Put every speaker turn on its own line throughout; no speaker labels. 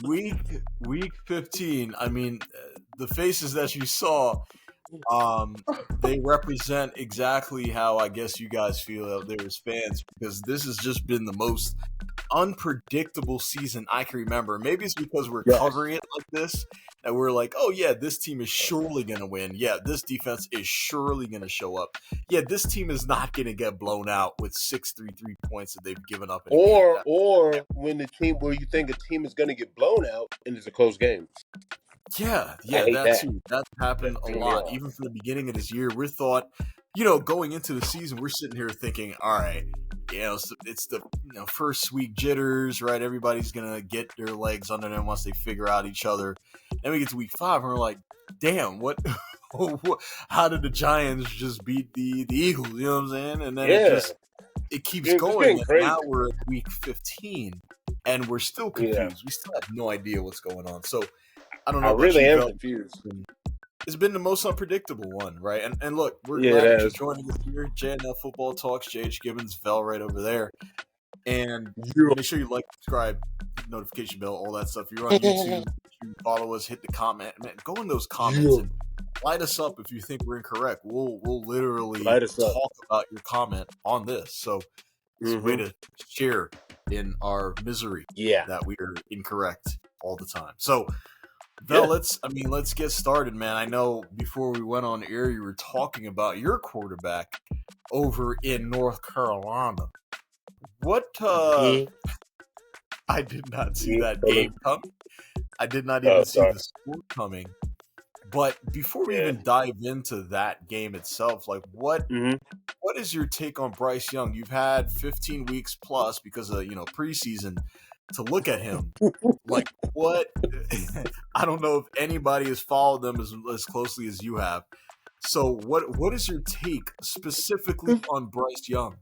week week 15. I mean, the faces that you saw, they represent exactly how I guess you guys feel out there as fans, because this has just been the most unpredictable season I can remember. Maybe it's because we're
Yes.
covering it like this that we're like, oh yeah, this team is surely going to win. Yeah, this defense is surely going to show up. Yeah, this team is not going to get blown out with 3 points that they've given up in a game.
Or when the team where you think a team is going to get blown out and it's a close game.
Yeah,
I hate
that
that.
too. That's happened
That
a
threw me
lot.
off.
Even from the beginning of this year, we're thought, going into the season, we're sitting here thinking, all right, it's the first week jitters, right? Everybody's gonna get their legs under them once they figure out each other. Then we get to week 5, and we're like, damn, what? How did the Giants just beat the Eagles? You know what I'm saying? And then it keeps
It's
going.
getting
And
crazy.
now we're at week 15, and we're still confused.
Yeah.
We still have no idea what's going on. So I don't know.
I
about
really
you,
am
Vel.
confused.
It's been the most unpredictable one, right? And look, we're
Yeah,
glad
it
that you're
is.
joining us here. JNL Football Talks, JH Gibbons, Vel right over there. And
Yeah.
make sure you like, subscribe, notification bell, all that stuff. If you're on YouTube, you follow us, hit the comment. Man, go in those comments and light us up if you think we're incorrect. We'll literally
Light us up.
talk about your comment on this. So it's a way to share in our misery that we are incorrect all the time. So Vel, let's get started, man. I know before we went on air, you were talking about your quarterback over in North Carolina. What? I did not see that game coming. I did not even see the score coming. But before we even dive into that game itself, like what is your take on Bryce Young? You've had 15 weeks plus because of preseason to look at him. Like what? I don't know if anybody has followed them as closely as you have. So what is your take specifically on Bryce Young?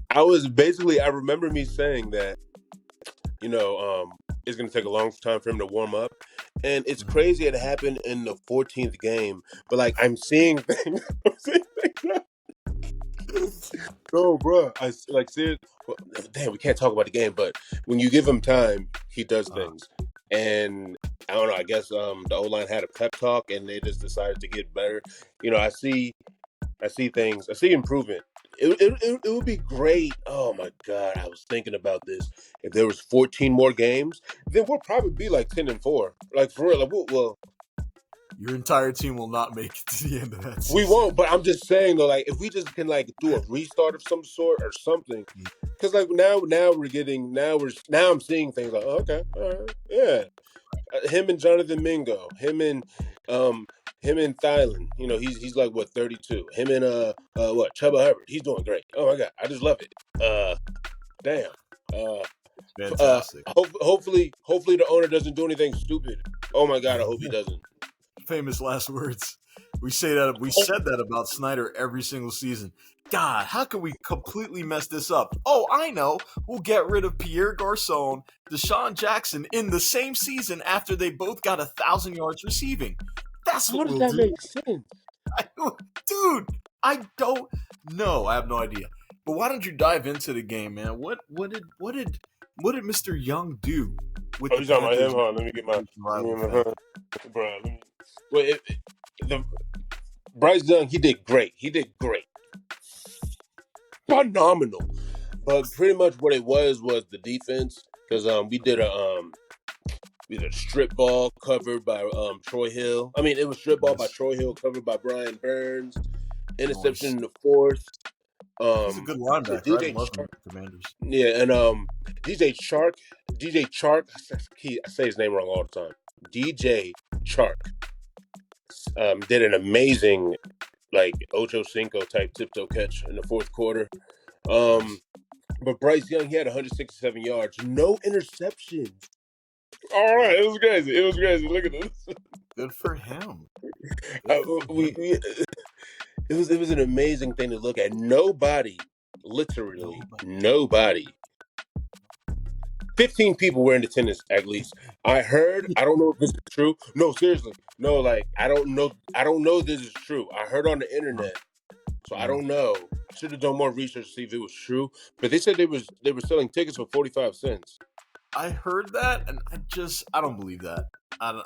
I remember me saying that, it's going to take a long time for him to warm up. And it's crazy it happened in the 14th game. But, like, I'm seeing things. No, bro. Damn, we can't talk about the game. But when you give him time, he does things. And I don't know. I guess the O-line had a pep talk, and they just decided to get better. I see things. I see improvement. It would be great. Oh my God, I was thinking about this. If there was 14 more games, then we'll probably be like 10-4. Like for real. Like, well,
your entire team will not make it to the end of that season.
We won't. But I'm just saying though, like if we just can like do a restart of some sort or something, because like now I'm seeing things like okay, all right, yeah. Him and Jonathan Mingo, him and Thielen, he's like what 32. Him and Chuba Hubbard, he's doing great. Oh my God, I just love it. Damn.
Fantastic.
Hopefully the owner doesn't do anything stupid. Oh my God, I hope he doesn't.
Famous last words. We said that about Snyder every single season. God, how can we completely mess this up? Oh, I know. We'll get rid of Pierre Garçon, Deshaun Jackson in the same season after they both got 1,000 yards receiving. That's what we'll do.
How does that make sense?
Dude, I don't know. I have no idea. But why don't you dive into the game, man? What did Mr. Young do? With
you talking about him? Huh? Let me get my bro. Bryce Young, he did great. Phenomenal. But pretty much what it was the defense, because we did a strip ball covered by Troy Hill. I mean, it was strip ball by Troy Hill covered by Brian Burns. Interception in the 4th.
He's a good linebacker, right? Commanders.
Yeah, and DJ Chark, I say his name wrong all the time. DJ Chark did an amazing, like, Ocho Cinco type tiptoe catch in the 4th quarter. But Bryce Young, he had 167 yards, no interceptions. All right, it was crazy. Look at this.
Good for him.
It was an amazing thing to look at. Literally nobody. 15 people were in attendance at least. I don't know if this is true. No, seriously. No, like I don't know if this is true. I heard on the internet. So I don't know. I should have done more research to see if it was true. But they said they were selling tickets for 45 cents.
I heard that, and I don't believe that. I don't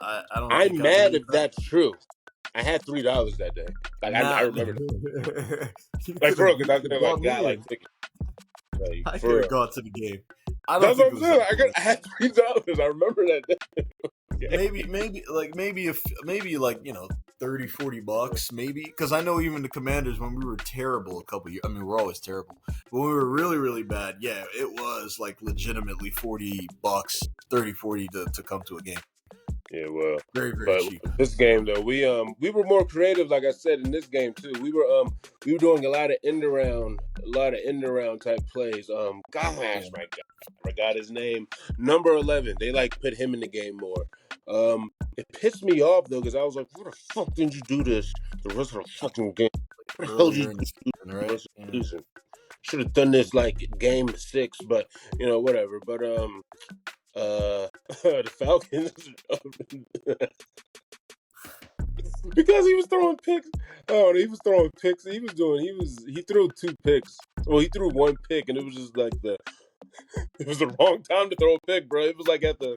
I'm
think I
mad
believe
if
that.
that's true. I had $3 that day. Like I remember
you
like
could
for real,
have
because I could have
brought
like got
me
like
in.
tickets. Like
I
for
could have
real.
gone to the game. I don't
That's
think
what
it
I'm
was that
saying.
close.
I had $3. I remember that day.
Maybe if 30, $40 maybe, because I know even the Commanders, when we were terrible a couple years, I mean, we're always terrible, but when we were really, really bad, yeah, it was like legitimately $40, 30, 40 to come to a game.
Yeah, well,
Very, very
but
cheap.
this game though, we were more creative, like I said, in this game too. We were doing a lot of end around type plays. Gosh,
Yeah.
my God, I forgot his name. Number 11. They like put him in the game more. It pissed me off though, because I was like, "What the fuck didn't you do this the rest of the fucking game? What the hell did you
Earlier in
do
the season,
the
right?
rest of
Yeah.
the season? Should have done this like game 6, but whatever." But the Falcons because he was throwing picks. Oh, he was throwing picks. He threw 2 picks. Well, he threw 1 pick, and it was just like it was the wrong time to throw a pick, bro. It was like
It was at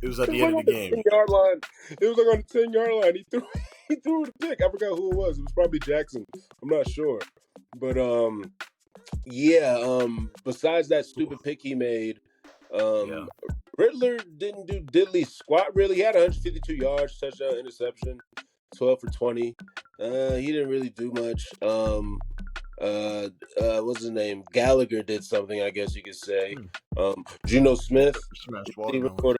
it was
the
like
end of
on
the
the
game.
10-yard line. It was like on the 10-yard line. He threw the pick. I forgot who it was. It was probably Jackson. I'm not sure, but yeah. Besides that stupid pick he made,
Yeah.
Riddler didn't do diddly squat really. He had 152 yards, touchdown, interception, 12 for 20. He didn't really do much. What's his name? Gallagher did something, I guess you could say. Juno Smith,
Smashed
receiver
watermelon.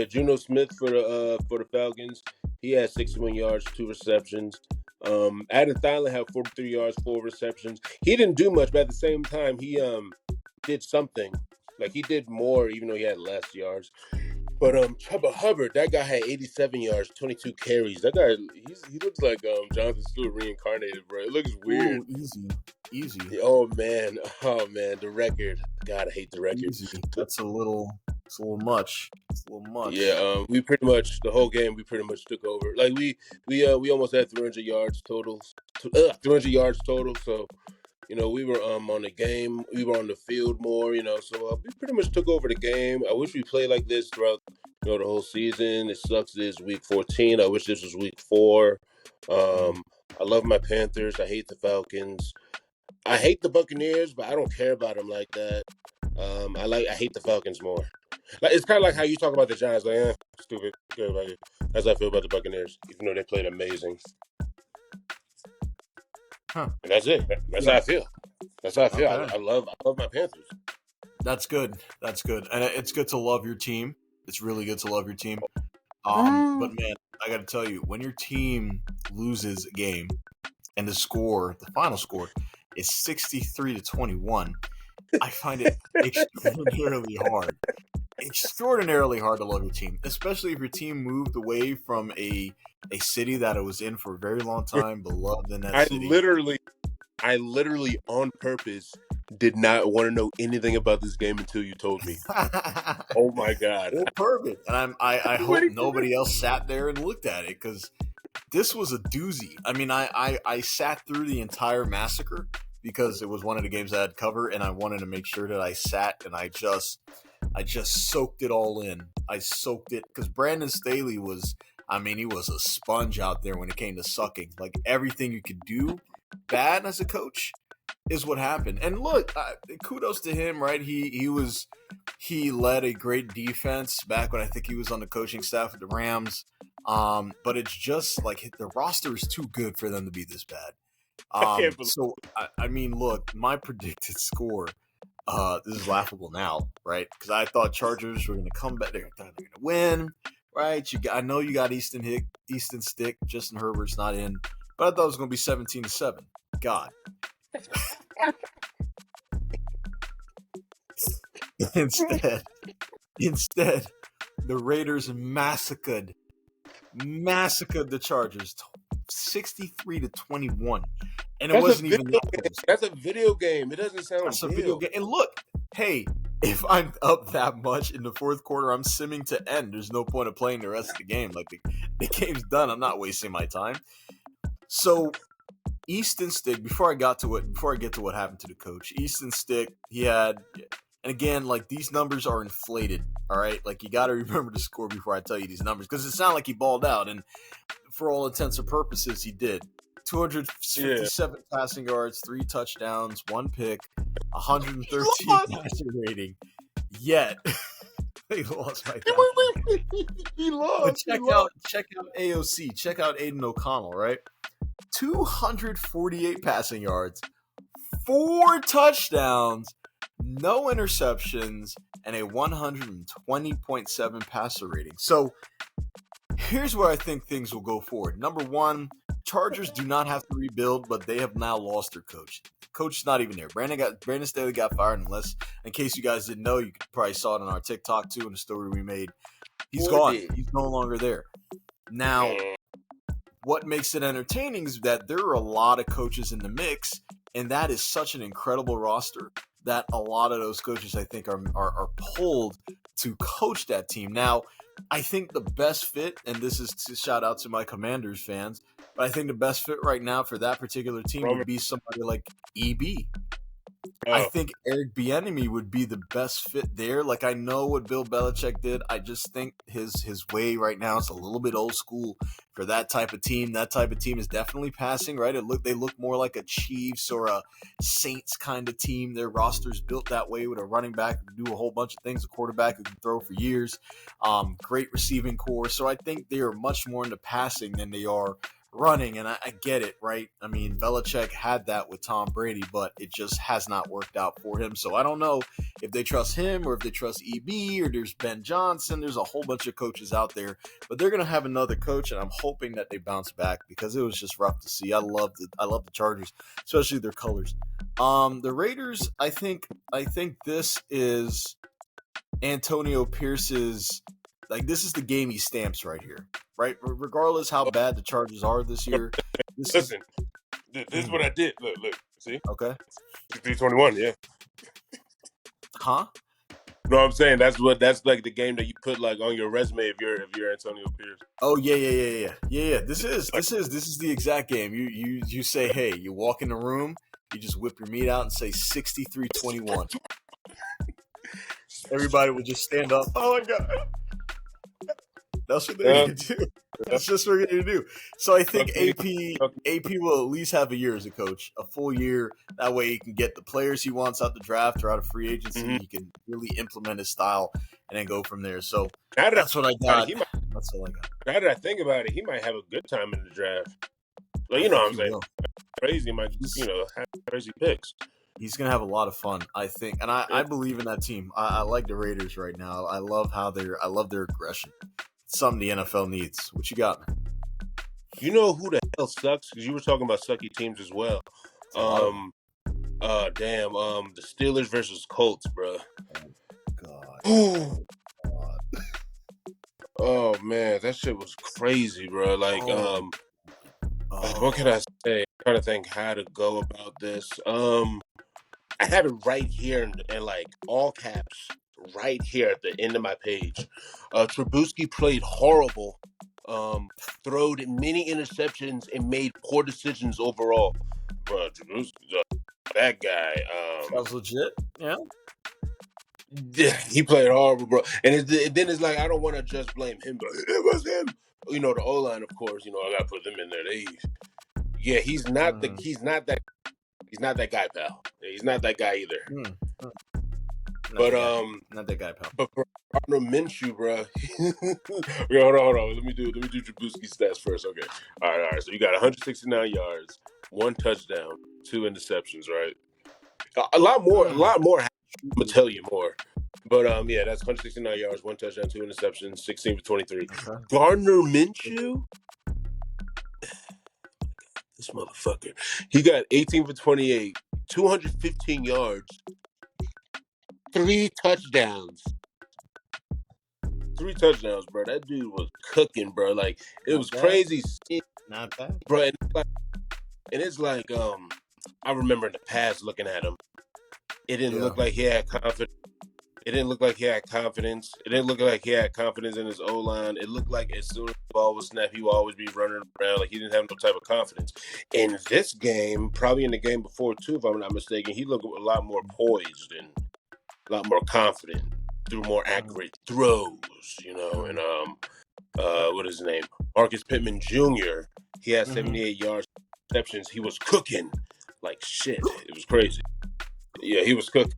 Juno Smith for the Falcons. He had 61 yards, 2 receptions. Adam Thielen had 43 yards, 4 receptions. He didn't do much, but at the same time, he did something. Like he did more, even though he had less yards. But Chuba Hubbard, that guy had 87 yards, 22 carries. That guy, he looks like Jonathan Stewart reincarnated, bro. It looks weird.
Ooh, easy.
Oh man, the record. God, I hate the record.
Easy. It's a little much. It's a little much.
Yeah, we pretty much the whole game. We pretty much took over. Like we almost had 300 yards total. 300 yards total. So we were on the game. We were on the field more. So we pretty much took over the game. I wish we played like this throughout the whole season. It sucks. This is week 14. I wish this was week 4. I love my Panthers. I hate the Falcons. I hate the Buccaneers, but I don't care about them like that. I hate the Falcons more. Like it's kind of like how you talk about the Giants, like stupid. Care about it. That's how I feel about the Buccaneers, even though they played amazing.
Huh.
And that's it. That's how I feel. That's how I feel.
Okay.
I love my Panthers.
That's good. And it's good to love your team. It's really good to love your team. But man, I got to tell you, when your team loses a game and the final score is 63-21, I find it extraordinarily hard to love your team, especially if your team moved away from a city that it was in for a very long time, beloved in that city.
I literally on purpose did not want to know anything about this game until you told me. Oh my God.
Well, perfect. And I hope nobody else sat there and looked at it, because this was a doozy. I mean, I sat through the entire massacre because it was one of the games I had covered, and I wanted to make sure that I sat and I just soaked it all in. I soaked it because Brandon Staley was a sponge out there when it came to sucking. Like everything you could do bad as a coach is what happened. And look, kudos to him, right? He led a great defense back when I think he was on the coaching staff of the Rams. But it's just like the roster is too good for them to be this bad. So I mean, look, my predicted score. This is laughable now, right? Because I thought Chargers were going to come back. They're going to win, right? I know you got Easton Stick. Justin Herbert's not in, but I thought it was going to be 17-7. God. Instead, the Raiders massacred the Chargers 63-21. And it wasn't even that close.
That's a video game. It doesn't sound
That's a video game. And look, hey, if I'm up that much in the fourth quarter, I'm simming to end. There's no point of playing the rest of the game. Like the game's done. I'm not wasting my time. So Easton Stick, before I get to what happened to the coach, Easton Stick, he had, And again, like, these numbers are inflated, all right? Like, you got to remember to score before I tell you these numbers, because it sounded like he balled out, and for all intents and purposes, he did. 257 passing yards, 3 touchdowns, 1 pick, 113 passer rating. Yet they lost by that.
He lost.
But check out AOC. Check out Aiden O'Connell, right? 248 passing yards, 4 touchdowns, no interceptions, and a 120.7 passer rating. So here's where I think things will go forward. Number one, Chargers do not have to rebuild, but they have now lost their coach. Coach is not even there. Brandon Staley got fired. Unless, in case you guys didn't know, you probably saw it on our TikTok too in the story we made. He's gone. He's no longer there. Now, what makes it entertaining is that there are a lot of coaches in the mix, and that is such an incredible roster that a lot of those coaches, I think, are pulled to coach that team. Now, I think the best fit, and this is to shout out to my Commanders fans, but I think the best fit right now for that particular team would be somebody like EB. I think Eric Bieniemy would be the best fit there. Like, I know what Bill Belichick did. I just think his way right now is a little bit old school for that type of team. That type of team is definitely passing, right? They look more like a Chiefs or a Saints kind of team. Their roster's built that way with a running back who can do a whole bunch of things, a quarterback who can throw for years, great receiving core. So I think they are much more into passing than they are running, and I get it, right? I mean, Belichick had that with Tom Brady, but it just has not worked out for him. So I don't know if they trust him or if they trust EB, or there's Ben Johnson. There's a whole bunch of coaches out there, but they're going to have another coach, and I'm hoping that they bounce back because it was just rough to see. I love the Chargers, especially their colors. The Raiders, I think this is Antonio Pierce's, like, this is the game he stamps right here. Right, regardless how bad the Chargers are this year.
This is what I did. Look, see?
Okay.
321, yeah.
Huh?
No, I'm saying that's like the game that you put like on your resume if you're Antonio Pierce.
Oh yeah. This is the exact game. You say, hey, you walk in the room, you just whip your meat out and say 63-21. Everybody will just stand up. Oh my god. That's what they're going to do. That's just what we're going to do. So I think AP will at least have a year as a coach, a full year. That way he can get the players he wants out the draft or out of free agency. Mm-hmm. He can really implement his style and then go from there. So that's what I got. That's all I got.
Now that I think about it, he might have a good time in the draft. Well, you know what I'm saying? Crazy, might have crazy picks.
He's going to have a lot of fun, I think. And I believe in that team. I like the Raiders right now. I love their aggression. Something the NFL needs. What you got, man?
You know who the hell sucks? Because you were talking about sucky teams as well. The Steelers versus Colts, bro.
Oh,
God. Oh, man, that shit was crazy, bro. Like, what can I say? I'm trying to think how to go about this. I have it right here in like all caps. Right here at the end of my page. Trubisky played horrible, throwed many interceptions, and made poor decisions overall. Bro, Trubisky, that guy.
That was legit, yeah?
Yeah, he played horrible, bro. And then it's like, I don't want to just blame him, but it was him. You know, the O-line, of course, I got to put them in there. He's not that guy, pal. He's not that guy either. But
not that guy, pal.
But for Arnold Minshew, bro. Hold on. Let me do Trubisky stats first. Okay. All right. So you got 169 yards, 1 touchdown, 2 interceptions, right? A lot more. I'm gonna tell you more. But that's 169 yards, 1 touchdown, 2 interceptions, 16 for 23. Okay. Gardner Minshew. This motherfucker. He got 18 for 28, 215 yards. 3 touchdowns. 3 touchdowns, bro. That dude was cooking, bro. Like, it was crazy.
Not bad.
Bro, and it's like, I remember in the past looking at him. It didn't look like he had confidence. It didn't look like he had confidence. It didn't look like he had confidence in his O-line. It looked like as soon as the ball was snapped, he would always be running around. Like, he didn't have no type of confidence. In this game, probably in the game before, too, if I'm not mistaken, he looked a lot more poised and a lot more confident, threw more accurate throws, and what is his name? Marcus Pittman Jr. He had 78 yards, receptions. He was cooking like shit. It was crazy. Yeah, he was cooking.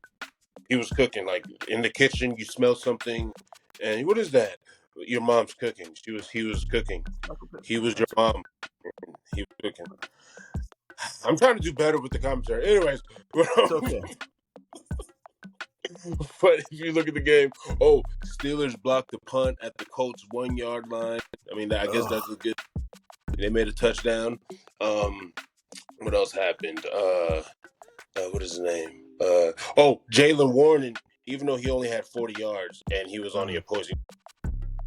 He was cooking like in the kitchen. You smell something, and what is that? Your mom's cooking. He was cooking. He was your mom. He was cooking. I'm trying to do better with the commentary. Anyways,
It's okay.
But if you look at the game, Steelers blocked the punt at the Colts 1 yard line. I mean, I guess that's a good. They made a touchdown. What else happened? What is his name? Jalen Warren. Even though he only had 40 yards and he was on the opposing,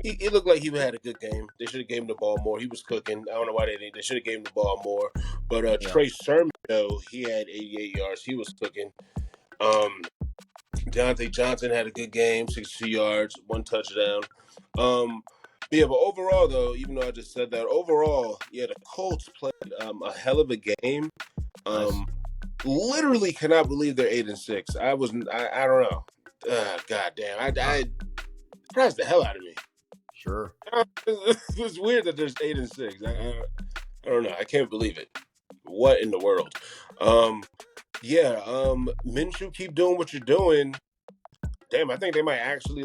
he looked like he had a good game. They should have gave him the ball more. He was cooking. I don't know why they didn't. They should have gave him the ball more. But Trey Sermon, though, he had 88 yards. He was cooking. Deontay Johnson had a good game, 62 yards, 1 touchdown. But overall, though, even though I just said that, the Colts played a hell of a game. Literally cannot believe they're 8-6. I don't know. God damn, I surprised the hell out of me.
Sure.
It's weird that there's 8-6. I don't know. I can't believe it. What in the world? Minshew, keep doing what you're doing. Damn, I think they might actually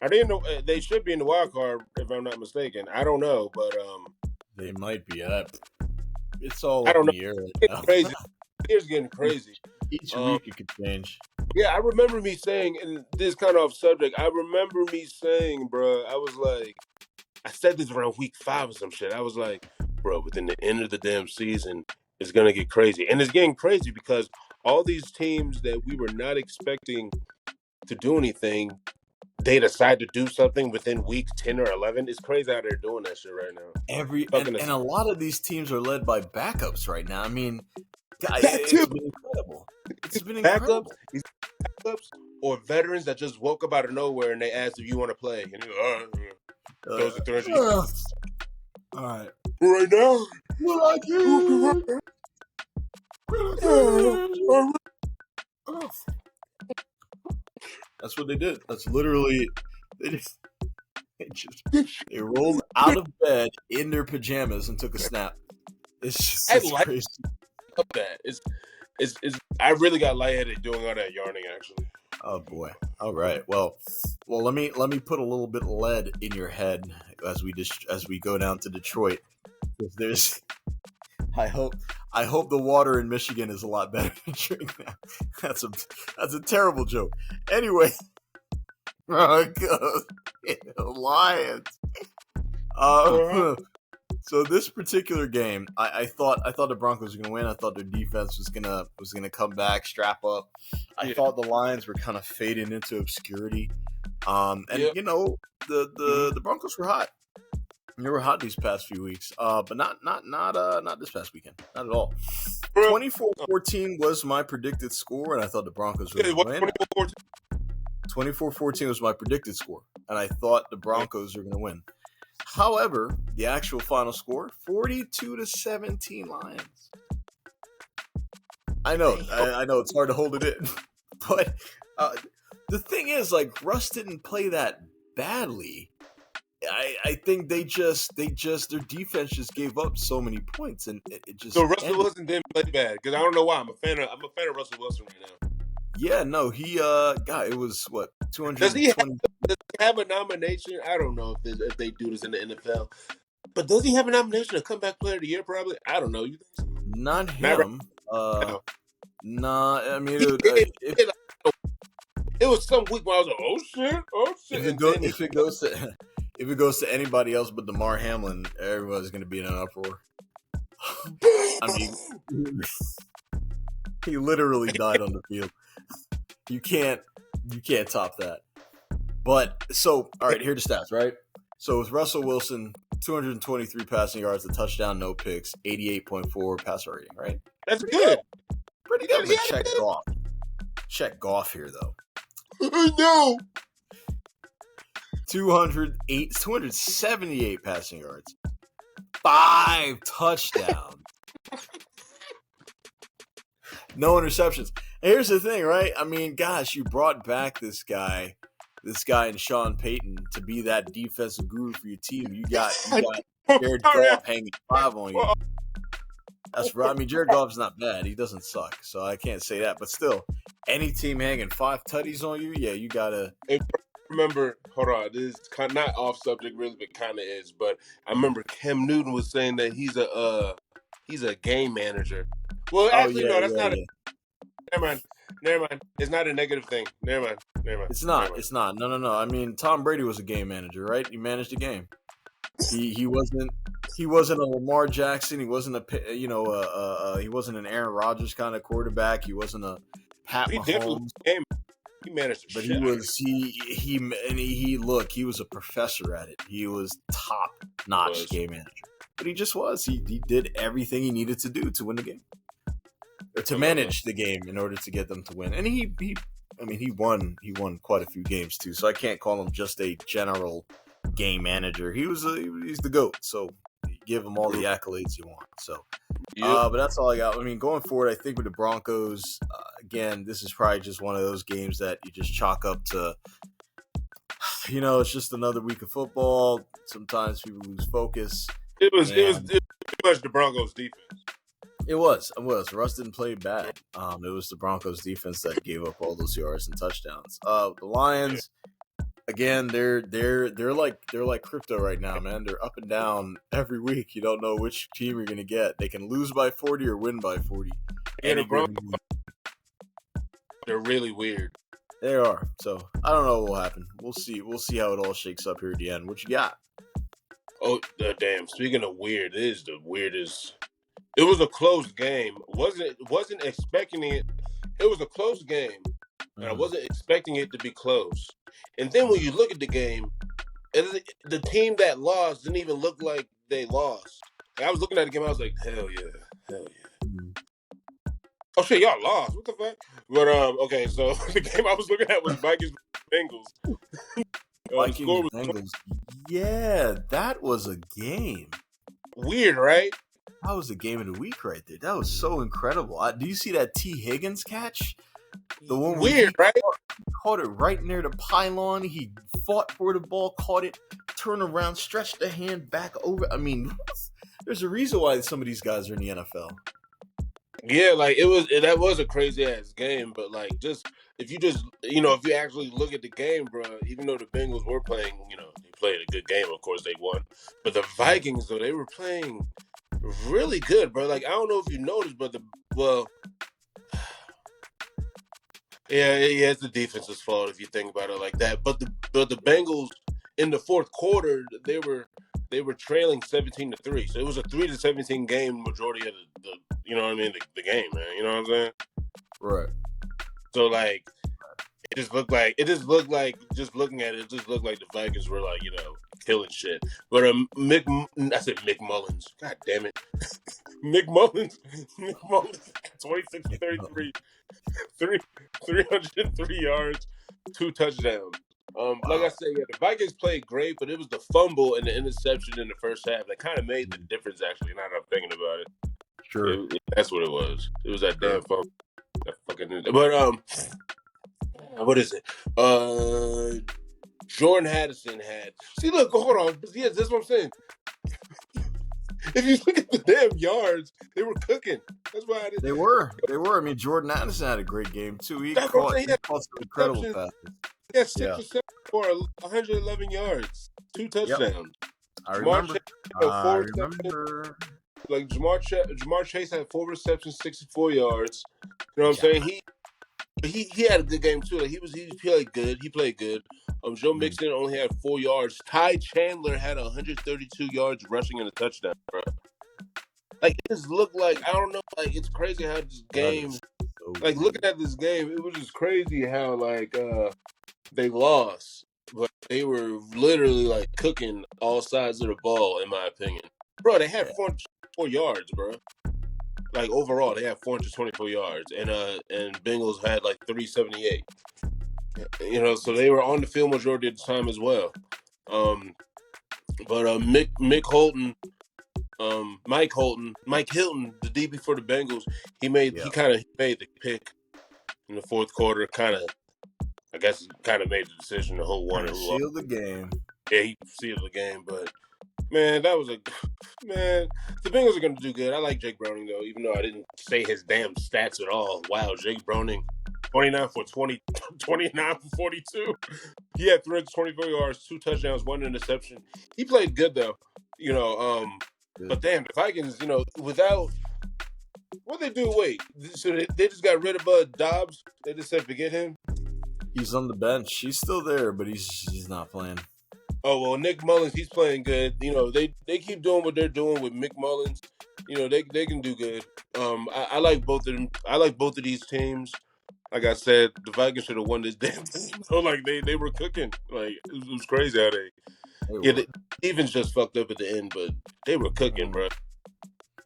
are they in the? They should be in the wild card if I'm not mistaken. I don't know, but
they might be. It's all
I don't know.
Year right
it's crazy. It's getting crazy.
Each week it could change.
Yeah, I remember me saying, and this kind of off subject. I remember me saying, bro, I was like, I said this around week 5 or some shit. I was like, bro, within the end of the damn season, it's gonna get crazy, and it's getting crazy because all these teams that we were not expecting to do anything, they decide to do something within week 10 or 11. It's crazy how they're doing that shit right now.
And a lot of these teams are led by backups right now. I mean, it's been incredible. It's been incredible.
Backups or veterans that just woke up out of nowhere and they asked if you want to play. And those are 300.
All right.
Right now.
That's what they did. That's literally they rolled out of bed in their pajamas and took a snap. It's just crazy.
That it's I really got lightheaded doing all that yarning actually.
Oh boy. All right. Well, let me put a little bit of lead in your head as we go down to Detroit. I hope the water in Michigan is a lot better to drink now. That's a terrible joke. Anyway, Lions. So this particular game, I thought the Broncos were going to win. I thought their defense was gonna come back, strap up. I thought the Lions were kind of fading into obscurity. The Broncos were hot. They were hot these past few weeks, but not this past weekend. Not at all. 24-14 was my predicted score, and I thought the Broncos were going to win. 24-14 was my predicted score, and I thought the Broncos were going to win. However, the actual final score, 42-17 Lions. I know it's hard to hold it in, but the thing is, Russ didn't play that badly. I think their defense just gave up so many points, and it just.
So Russell Wilson didn't play bad because I don't know why. I'm a fan of Russell Wilson right now.
Yeah, no, he it was what 220.
Does he have a nomination? I don't know if they do this in the NFL, but does he have a nomination to comeback player of the year? Probably. I don't know. You think so?
Not him. Nah. I mean,
it was some week where I was like, "Oh shit!"
If it goes to anybody else but DeMar Hamlin, everybody's going to be in an uproar. I mean, he literally died on the field. You can't top that. But so, all right, here are the stats, right? So with Russell Wilson, 223 passing yards, a touchdown, no picks, 88.4 passer rating, right?
That's good.
Pretty good. But check Goff here, though.
No.
278 passing yards, 5 touchdowns, no interceptions. Here's the thing, right? I mean, gosh, you brought back this guy and Sean Payton to be that defensive guru for your team. You got Jared Goff hanging 5 on you. That's right. I mean, Jared Goff's not bad. He doesn't suck, so I can't say that. But still, any team hanging 5 tutties on you, yeah, you gotta.
Remember, hold on, this is kind of not off subject really, but kind of is. But I remember Cam Newton was saying that he's a game manager. Well, actually, no, that's not. Never mind. It's not a negative thing. Never mind.
It's not. It's not. No. I mean, Tom Brady was a game manager, right? He managed a game. He wasn't a Lamar Jackson. He wasn't he wasn't an Aaron Rodgers kind of quarterback. He wasn't a Pat Mahomes.
He managed,
but he was a professor at it. He was top notch game manager. But he just was. He did everything he needed to do to win the game, or to manage the game in order to get them to win. And he won quite a few games too. So I can't call him just a general game manager. He's the GOAT. So give him all the accolades you want. So, but that's all I got. I mean, going forward, I think with the Broncos, again, this is probably just one of those games that you just chalk up to, it's just another week of football. Sometimes people lose focus.
It was pretty much the Broncos defense.
It was. Russ didn't play bad. It was the Broncos defense that gave up all those yards and touchdowns. The Lions, again, they're like crypto right now, man. They're up and down every week. You don't know which team you're gonna get. They can lose by 40 or win by 40.
And the Broncos, they're really weird.
They are. So I don't know what will happen. We'll see. We'll see how it all shakes up here at the end. What you got?
Oh, damn. Speaking of weird, it is the weirdest. It was a close game. Wasn't expecting it. It was a close game, and I wasn't expecting it to be close. And then when you look at the game, the team that lost didn't even look like they lost. I was looking at the game. I was like, hell yeah. Oh shit, y'all lost. What the fuck? But okay. So the game I was looking at was Vikings Bengals.
Vikings Bengals. Yeah, that was a game.
Weird, right?
That was the game of the week right there. That was so incredible. Do you see that T. Higgins catch? The one
weird, right?
Caught it right near the pylon. He fought for the ball, caught it, turned around, stretched the hand back over. I mean, there's a reason why some of these guys are in the NFL.
Yeah, like that was a crazy ass game, but like if you actually look at the game, bro, even though the Bengals were playing, they played a good game, of course they won. But the Vikings, though, they were playing really good, bro. Like, I don't know if you noticed, but it's the defense's fault if you think about it like that. But the Bengals in the fourth quarter, they were trailing 17-3. So it was a 3-17 game majority of the game, man. You know what I'm saying?
Right.
So like it just looked like just looking at it, just looked like the Vikings were like, killing shit. But I said Mick Mullins. God damn it. Mick Mullins, 26 for 33, 303 yards, 2 touchdowns. Like I said, the Vikings played great, but it was the fumble and the interception in the first half that kind of made the difference, actually, now that I'm thinking about it.
Sure.
That's what it was. It was that damn fumble. That fucking. But, what is it? Jordan Addison had. See, look, hold on. Yeah, that's what I'm saying. If you look at the damn yards, they were cooking. That's why
they were. I mean, Jordan Addison had a great game too. He caught some incredible passes.
Yeah, 6 or 7 for 111 yards, 2 touchdowns. Yep.
I remember.
Like Jamar Chase had 4 receptions, 64 yards. You know what I'm saying? He had a good game too. Like he played good. He played good. Joe Mixon only had 4 yards. Ty Chandler had 132 yards rushing and a touchdown, bro. Like it just looked like, I don't know, like it's crazy how this game, like looking at this game, it was just crazy how like they lost, but they were literally like cooking all sides of the ball, in my opinion. Bro, they had 404 yards, bro. Like overall, they had 424 yards, and Bengals had like 378. So they were on the field majority of the time as well. But Mike Hilton, the DB for the Bengals, he made the pick. in the fourth quarter, kind of made the decision to who won and who
sealed the game.
Yeah, he sealed the game, but man, the Bengals are going to do good. I like Jake Browning though, even though I didn't say his damn stats at all. Wow, Jake Browning, 29 for 42. He had 324 yards, 2 touchdowns, 1 interception. He played good though, But damn, the Vikings, without what they do? Wait, so they just got rid of Dobbs? They just said forget him.
He's on the bench. He's still there, but he's not playing.
Oh well, Nick Mullins, he's playing good. They keep doing what they're doing with Mick Mullins. They can do good. I like both of them. I like both of these teams. Like I said, the Vikings should have won this damn thing. So they were cooking. Like it was crazy how the Stevens just fucked up at the end, but they were cooking, bro.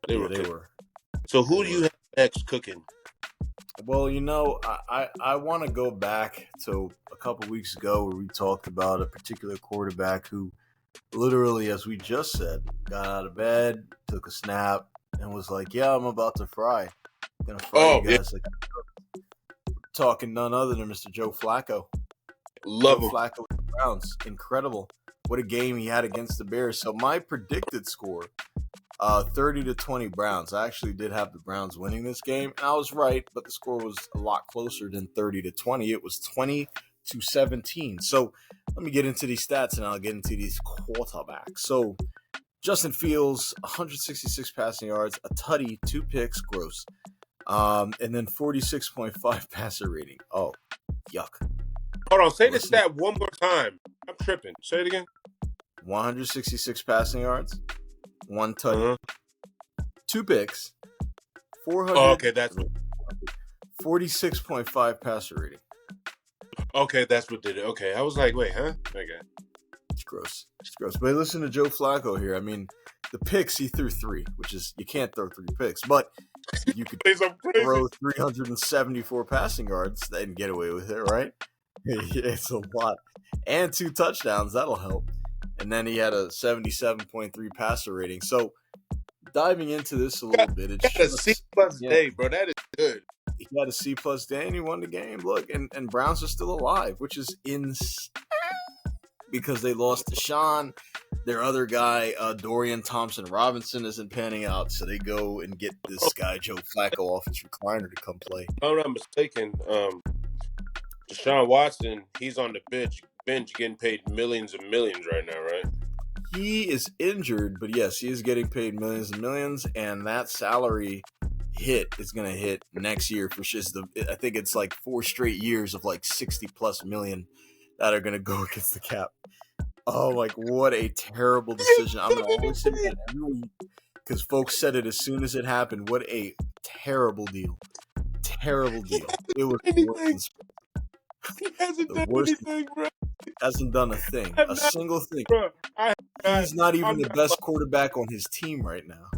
They were. So who do you have next cooking?
Well, I want to go back to a couple weeks ago where we talked about a particular quarterback who literally, as we just said, got out of bed, took a snap, and was like, yeah, I'm about to fry. I'm going to fry you guys. Yeah. Talking none other than Mr. Joe Flacco.
Love him.
Flacco with the Browns. Incredible. What a game he had against the Bears. So my predicted score, 30-20 Browns. I actually did have the Browns winning this game, and I was right, but the score was a lot closer than 30-20. It was 20-17. So let me get into these stats, and I'll get into these quarterbacks. So Justin Fields, 166 passing yards, a tutty, 2 picks, gross, and then 46.5 passer rating. Oh, yuck.
Hold on, say the stat one more time. I'm tripping. Say it again.
166 passing yards. 1 tutty, 2 picks, 400.
Oh, okay, that's
46.5 passer rating.
Okay, that's what did it. Okay, I was like, wait, huh? Okay,
it's gross. But listen to Joe Flacco here. I mean, the picks he threw 3, which is you can't throw 3 picks, but you could throw 374 passing yards and get away with it, right? It's a lot, and 2 touchdowns. That'll help. And then he had a 77.3 passer rating. So diving into this a little bit, it's
a C+ day, bro. That is good.
He had a C+ day, and he won the game. Look, and Browns are still alive, which is insane because they lost to Sean. Their other guy, Dorian Thompson-Robinson, isn't panning out, so they go and get this guy Joe Flacco off his recliner to come play.
If I'm not mistaken, Deshaun Watson, he's on the bench getting paid millions and millions right now, right?
He is injured, but yes, he is getting paid millions and millions, and that salary hit is going to hit next year for sure. I think it's like 4 straight years of like 60+ million that are going to go against the cap. Oh, like what a terrible decision. I'm going to always say that every week because folks said it as soon as it happened. What a terrible deal. Terrible deal. It was worse.
He hasn't done anything, bro.
Hasn't done a thing. A single thing. Bro, he's not even the best quarterback on his team right now.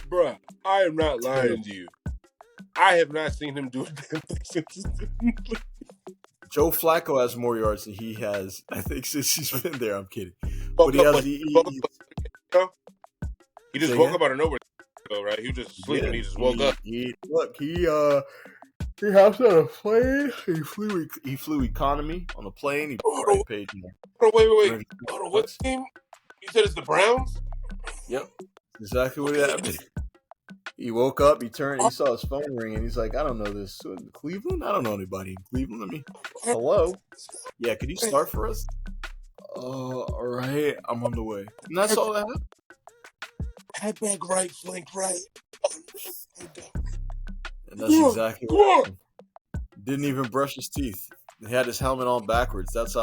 Bro, I am not lying to you. I have not seen him do a damn thing since.
Joe Flacco has more yards than he has, I think, since he's been there. I'm kidding. But he has. He
just woke up out of nowhere, right? He was just sleeping. Yeah, he just woke up.
He hopped on a plane. He flew economy on a plane. He paid more.
Wait. Hold on, what team? You said it's the Browns?
Yep. Exactly what happened. He woke up, he saw his phone ring, and he's like, I don't know this. Cleveland? I don't know anybody in Cleveland. Hello? Yeah, could you start for us? All right. I'm on the way. And that's all that happened.
Headback right, flank right.
And that's exactly what happened. Didn't even brush his teeth. He had his helmet on backwards. That's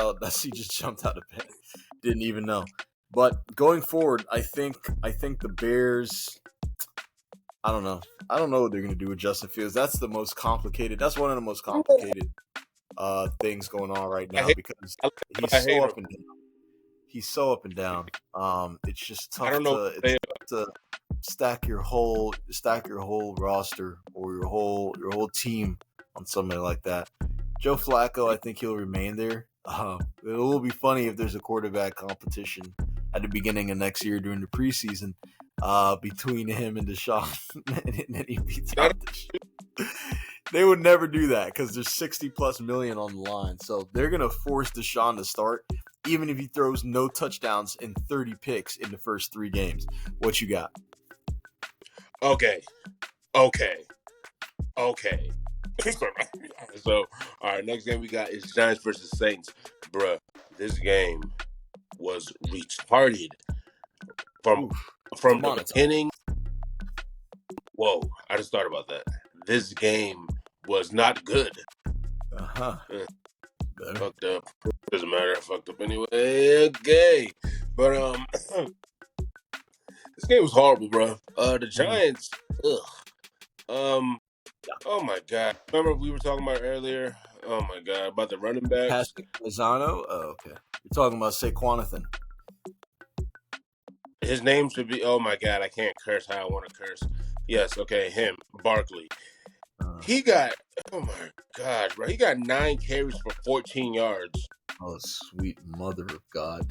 he just jumped out of bed. Didn't even know. But going forward, I think the Bears, I don't know. I don't know what they're going to do with Justin Fields. That's one of the most complicated things going on right now because he's so up and down. He's so up and down. It's just tough to stack your whole roster or your whole team on somebody like that. Joe Flacco, I think he'll remain there. It will be funny if there's a quarterback competition at the beginning of next year during the preseason between him and Deshaun, and then he beats out Deshaun. They would never do that because there's 60+ million on the line. So they're gonna force Deshaun to start, even if he throws no touchdowns and 30 picks in the first 3 games. What you got?
Okay. So, all right, next game we got is Giants versus Saints. Bruh, this game was retarded from the beginning. Whoa, I just thought about that. This game was not good. Fucked up. Doesn't matter. I fucked up anyway. Okay. But this game was horrible, bro. The Giants, oh my god. Remember we were talking about earlier? Oh my god, about the running backs.
Patrick Lozano? Oh, okay. You're talking about Saquonathan.
His name should be, oh my god, I can't curse how I want to curse. Yes, okay, him, Barkley. He got, oh my god, bro. He got 9 carries for 14 yards.
Oh, sweet mother of God.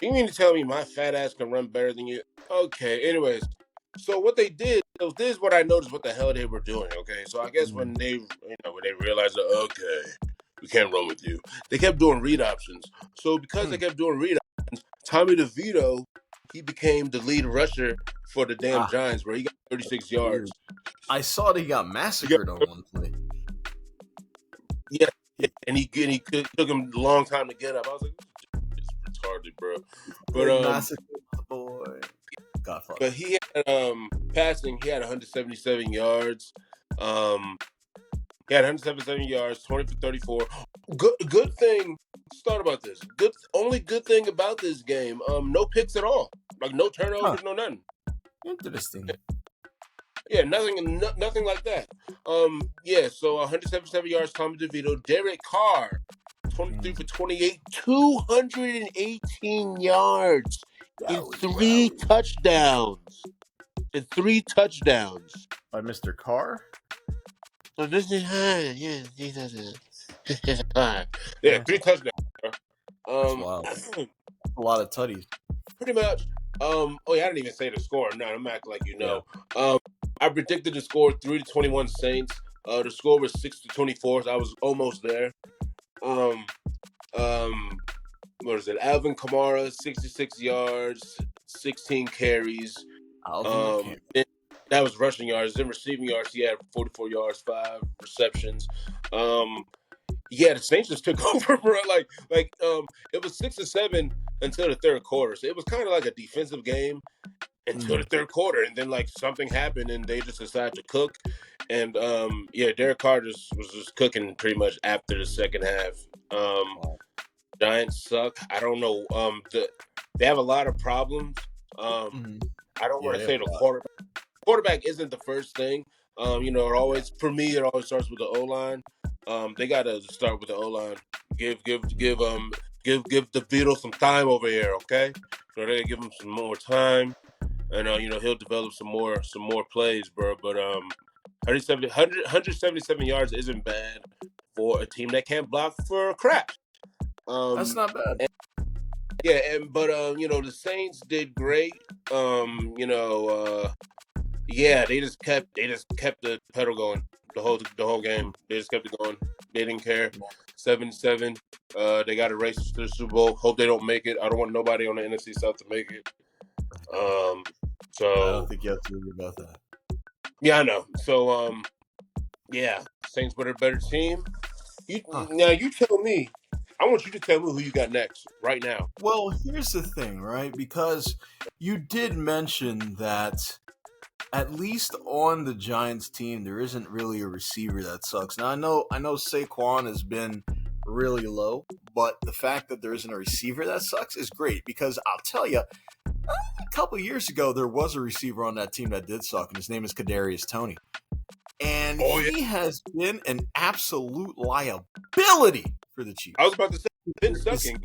You mean to tell me my fat ass can run better than you? Okay, anyways. So what they did, this is what I noticed what the hell they were doing, okay? So I guess when they realized that, okay, we can't run with you, they kept doing read options. So because they kept doing read options, Tommy DeVito, he became the lead rusher for the damn Giants, where he got 36 yards.
I saw that he got massacred on one play.
Yeah, and he took him a long time to get up. I was like, it's retarded, bro. But
boy. God, fuck.
But he had passing. He had 177 yards. He had 177 yards, 20 for 34. Good thing. Let's talk about this. Only good thing about this game. No picks at all. Like no turnovers, no nothing.
Interesting.
Yeah, nothing like that. So 177 yards, Tommy DeVito. Derek Carr, 23 for 28, 218 yards in 3 touchdowns. In 3 touchdowns.
By Mr. Carr?
So this is yeah, 3 touchdowns.
That's wild. A lot of tutties.
Pretty much. I didn't even say the score. No, I'm acting like you know. Yeah. I predicted the score 3-21 Saints. The score was 6-24. So I was almost there. What is it? Alvin Kamara, 66 yards, 16 carries. That was rushing yards. Then receiving yards, he had 44 yards, 5 receptions. The Saints just took over, bro. It was 6-7 until the third quarter. So it was kind of like a defensive game until the third quarter, and then something happened, and they just decided to cook. And Derek Carr was just cooking pretty much after the second half. Giants suck. I don't know. They have a lot of problems. I don't want to say the quarterback. Quarterback isn't the first thing. It always starts with the O-line. They gotta start with the O-line. Give the Beatles some time over here, okay? They gotta give him some more time, and he'll develop some more plays, bro. But 177 yards isn't bad for a team that can't block for crap.
That's not bad.
But the Saints did great. They just kept the pedal going the whole game. They just kept it going. They didn't care. 7-7. They got a race to the Super Bowl. Hope they don't make it. I don't want nobody on the NFC South to make it.
I don't think you have to worry about that.
Yeah, I know. So Saints were a better team. Now you tell me. I want you to tell me who you got next, right now.
Well, here's the thing, right? Because you did mention that at least on the Giants team, there isn't really a receiver that sucks. Now, I know Saquon has been really low, but the fact that there isn't a receiver that sucks is great because I'll tell you, a couple of years ago, there was a receiver on that team that did suck, and his name is Kadarius Toney. And he has been an absolute liability for the Chiefs.
I was about to say, been sucking.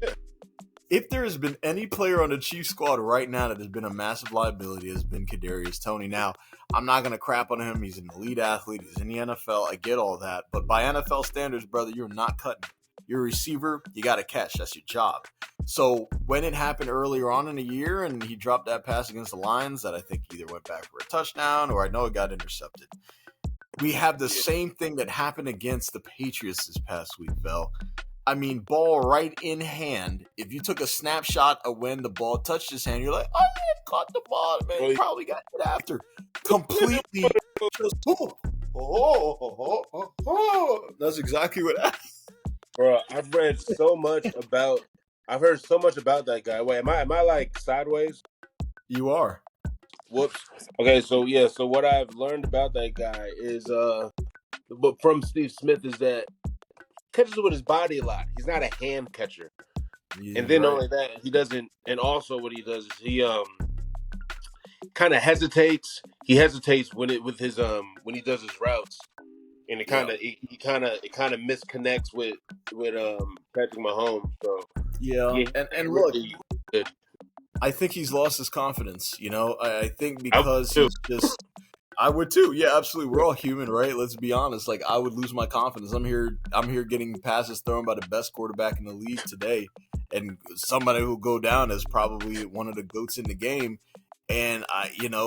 If there has been any player on the Chiefs squad right now that has been a massive liability, it has been Kadarius Toney. Now, I'm not going to crap on him. He's an elite athlete. He's in the NFL. I get all that. But by NFL standards, brother, you're not cutting it. You're a receiver. You got to catch. That's your job. So when it happened earlier on in the year and he dropped that pass against the Lions that I think either went back for a touchdown or I know it got intercepted, we have the same thing that happened against the Patriots this past week, Vel. I mean, ball right in hand. If you took a snapshot of when the ball touched his hand, you're like, oh, yeah, caught the ball. Man, probably got it after. Completely just, That's exactly what happened.
Bro, I've heard so much about that guy. Wait, am I like sideways?
You are.
Whoops. Okay, so what I've learned about that guy is but from Steve Smith is that catches with his body a lot. He's not a hand catcher. Yeah, and then right. Only that, he doesn't, and also what he does is he kind of hesitates. He hesitates when he does his routes. And it kind of misconnects with Patrick Mahomes. So
and look, good. I think he's lost his confidence. You know, I think because he's just. I would too. Yeah, absolutely. We're all human, right? Let's be honest. Like, I would lose my confidence. I'm here getting passes thrown by the best quarterback in the league today, and somebody who'll go down as probably one of the GOATs in the game. And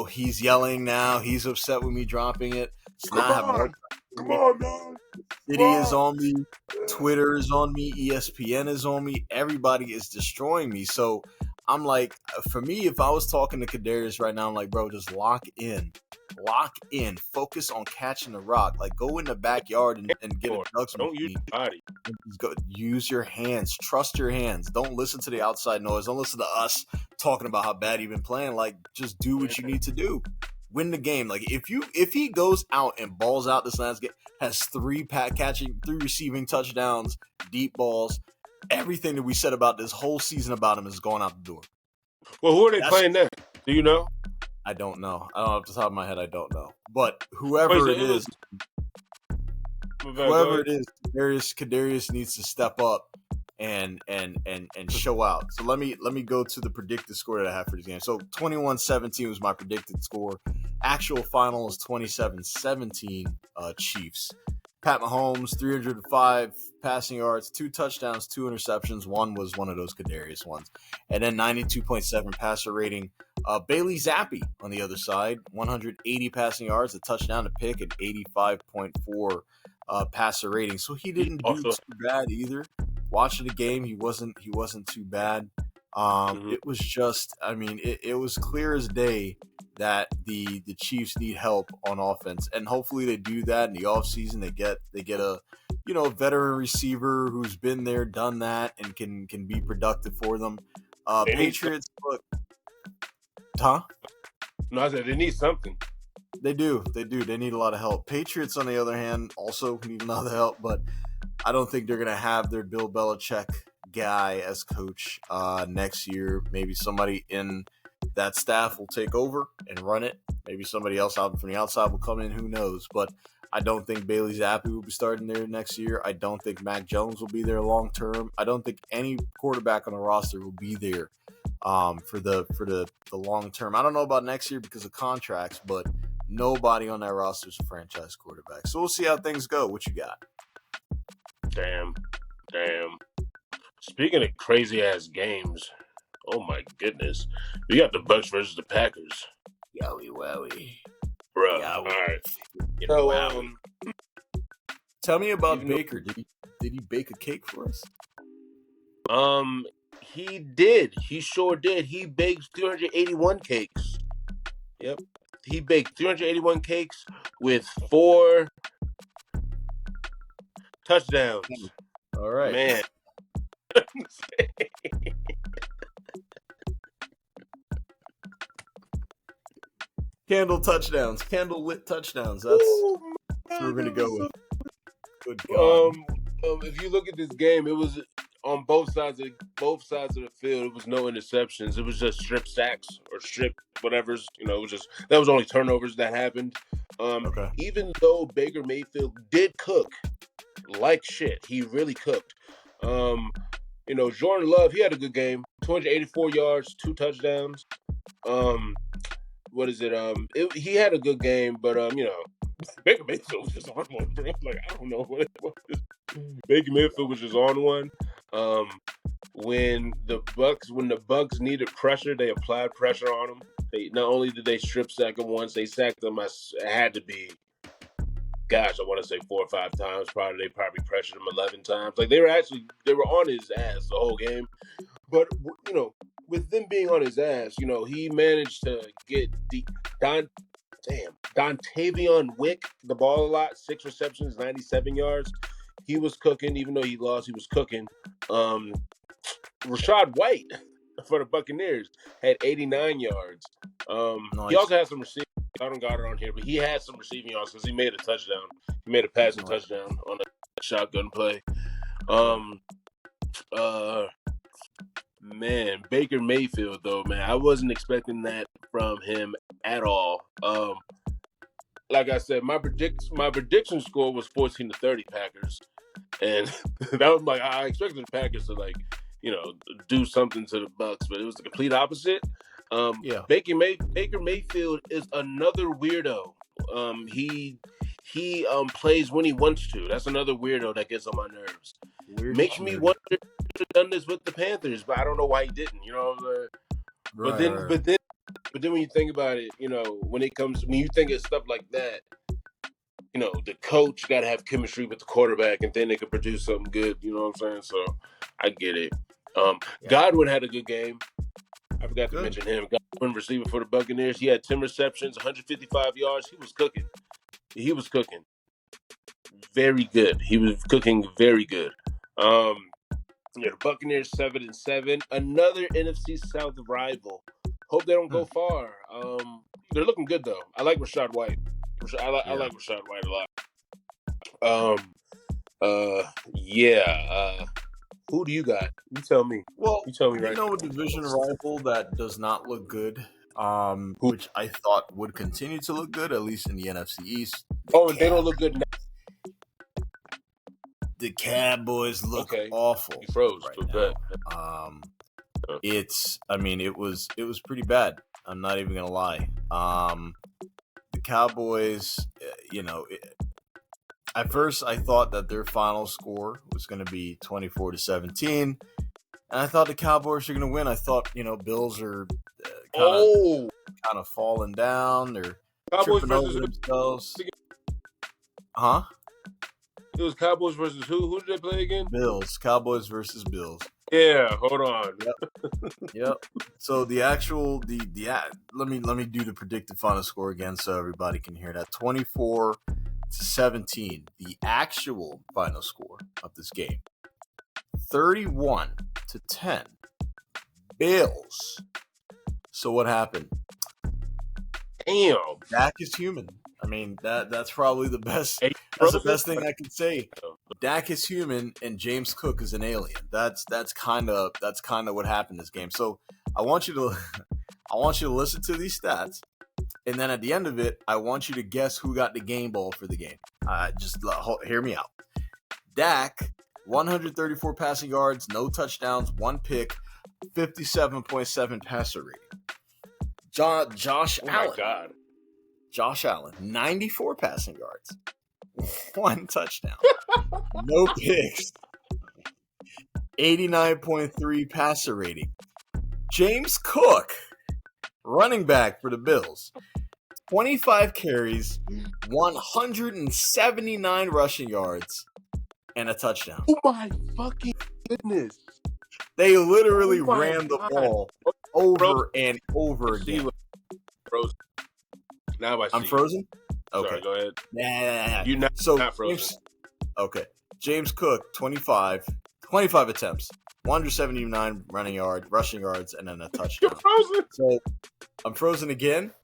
he's yelling now. He's upset with me dropping it. Come on, man. City is on me. Twitter is on me. ESPN is on me. Everybody is destroying me. So I'm like, for me, if I was talking to Kadarius right now, I'm like, bro, just lock in. Focus on catching the rock. Like, go in the backyard and get a ducks.
Don't use your body.
Use your hands. Trust your hands. Don't listen to the outside noise. Don't listen to us talking about how bad you've been playing. Like, just do what you need to do. Win the game. Like, if he goes out and balls out this last game, has 3 receiving touchdowns, deep balls, everything that we said about this whole season about him is going out the door.
Well, who are they playing next? Do you know?
I don't know. I don't know off the top of my head. I don't know. But whoever it is, Kadarius needs to step up and show out. So let me go to the predicted score that I have for this game. So 21-17 was my predicted score. Actual final is 27-17 Chiefs. Pat Mahomes, 305 passing yards, 2 touchdowns, 2 interceptions. One was one of those Kadarius ones. And then 92.7 passer rating. Bailey Zappi on the other side, 180 passing yards, a touchdown, a pick, and 85.4 passer rating. So he didn't do too bad either. Watching the game, he wasn't too bad. It was just, I mean, it was clear as day that the Chiefs need help on offense, and hopefully they do that in the offseason. They get a veteran receiver who's been there, done that, and can be productive for them. Patriots, look, huh?
No, I said they need something.
They do. They need a lot of help. Patriots, on the other hand, also need a lot of help, but I don't think they're going to have their Bill Belichick guy as coach next year. Maybe somebody in that staff will take over and run it. Maybe somebody else out from the outside will come in. Who knows? But I don't think Bailey Zappi will be starting there next year. I don't think Mac Jones will be there long term. I don't think any quarterback on the roster will be there for the long term. I don't know about next year because of contracts, but nobody on that roster is a franchise quarterback. So we'll see how things go. What you got?
Damn. Speaking of crazy ass games, oh my goodness, we got the Bucks versus the Packers.
Yowie wowie,
bro. All right.
So, tell me about Baker. Did he bake a cake for us?
He did. He sure did. He baked 381 cakes. Yep. He baked 381 cakes with 4 touchdowns.
All right,
man.
Candle lit touchdowns. That's what we're gonna go with. Good God.
If you look at this game, it was on both sides of the field. It was no interceptions. It was just strip sacks or strip whatever's. It was just that was only turnovers that happened.
Okay.
Even though Baker Mayfield did cook like shit, he really cooked. Jordan Love, he had a good game. 284 yards, 2 touchdowns. What is it? He had a good game, but Baker Mayfield was just on one, bro. Like, I don't know what it was. Baker Mayfield was just on one. When the Bucks needed pressure, they applied pressure on him. They not only did they strip sack him once, they sacked him. It had to be gosh, I want to say 4 or 5 times. They probably pressured him 11 times. Like they were on his ass the whole game. But with them being on his ass, he managed to get Dontavion Wick the ball a lot. 6 receptions, 97 yards. He was cooking, even though he lost. He was cooking. Rashad White for the Buccaneers had 89 yards.
Nice.
He also had some receiving. I don't got it on here, but he had some receiving yards because he made a touchdown. He made a passing touchdown on a shotgun play. Man, Baker Mayfield though, man, I wasn't expecting that from him at all. Like I said, my prediction score was 14-30 Packers, and that was like I expected the Packers to do something to the Bucks, but it was the complete opposite. Baker Mayfield is another weirdo. He plays when he wants to. That's another weirdo that gets on my nerves. Makes me wonder if he could have done this with the Panthers, but I don't know why he didn't. But then when you think about it, when you think of stuff like that, the coach got to have chemistry with the quarterback, and then they could produce something good. You know what I'm saying? So I get it. Godwin had a good game. I forgot to mention him. Godwin, receiver for the Buccaneers. He had 10 receptions, 155 yards. He was cooking. Very good. He was cooking very good. The Buccaneers 7-7. Another NFC South rival. Hope they don't go far. They're looking good though. I like Rashad White. I like Rashad White a lot. Who do you got? You tell me.
Well,
you tell me right.
A division rival that does not look good, which I thought would continue to look good, at least in the NFC East.
And they don't look good now.
The Cowboys look awful.
You froze
right now. It was pretty bad. I'm not even gonna lie. The Cowboys, at first I thought that their final score was going to be 24-17, and I thought the Cowboys were going to win. I thought, Bills are kind of falling down. They're tripping over themselves. Huh?
It was Cowboys versus who? Who did they play again?
Bills. Cowboys versus Bills.
Yeah, hold on.
Yep. So the actual let me do the predicted final score again so everybody can hear that. 24-17. The actual final score of this game. 31-10. Bills. So what happened?
Damn.
Dak is human. That's probably the best. That's the best thing I can say. Dak is human and James Cook is an alien. That's kind of what happened in this game. So I want you to listen to these stats, and then at the end of it, I want you to guess who got the game ball for the game. Just hear me out. Dak, 134 passing yards, no touchdowns, 1 pick, 57.7 passer rating. Josh Allen.
My God.
Josh Allen, 94 passing yards, 1 touchdown, no picks, 89.3 passer rating. James Cook, running back for the Bills, 25 carries, 179 rushing yards, and a touchdown.
Oh my fucking goodness.
They literally ran the ball over and over again.
Now I see.
I'm frozen? Okay.
Sorry, go ahead.
Nah.
You're not frozen.
Okay. James Cook, 25 attempts, 179 rushing yards, and then a touchdown.
You're frozen.
So I'm frozen again.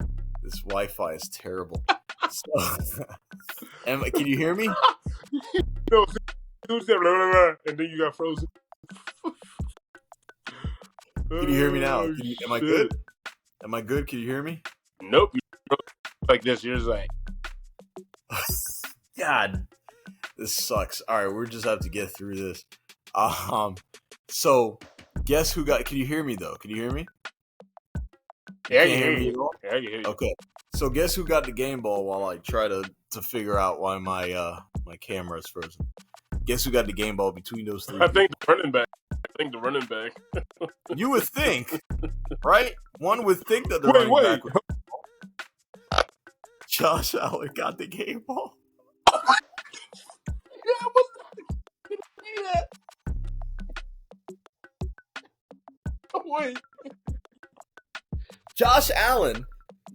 This Wi-Fi is terrible. Can you hear me?
No, and then you got frozen.
Can you hear me now? Am I good? Am I good? Can you hear me?
Nope. Like this, you're just like,
God, this sucks. All right, we just have to get through this. So guess who got? Can you hear me though? Can you hear me?
Yeah, I can hear you. Yeah, I can hear you.
Okay, so guess who got the game ball while I try to figure out why my camera is frozen? Guess who got the game ball between those three?
I think the running back.
You would think, right? One would think that the running back. Josh Allen got the game ball.
point.
Josh Allen,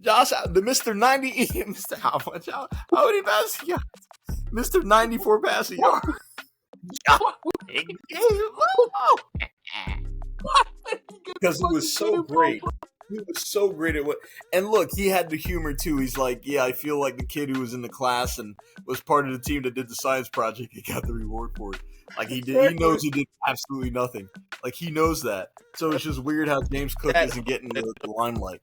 the Mr. 90, Mr. How many passing yards? Mr. 94 passing yards. Because he was so great. He was so great at what. And look, he had the humor too. He's like, yeah, I feel like the kid who was in the class and was part of the team that did the science project. He got the reward for it. Like he did. He knows he did absolutely nothing. Like he knows that. So it's just weird how James Cook isn't getting the limelight.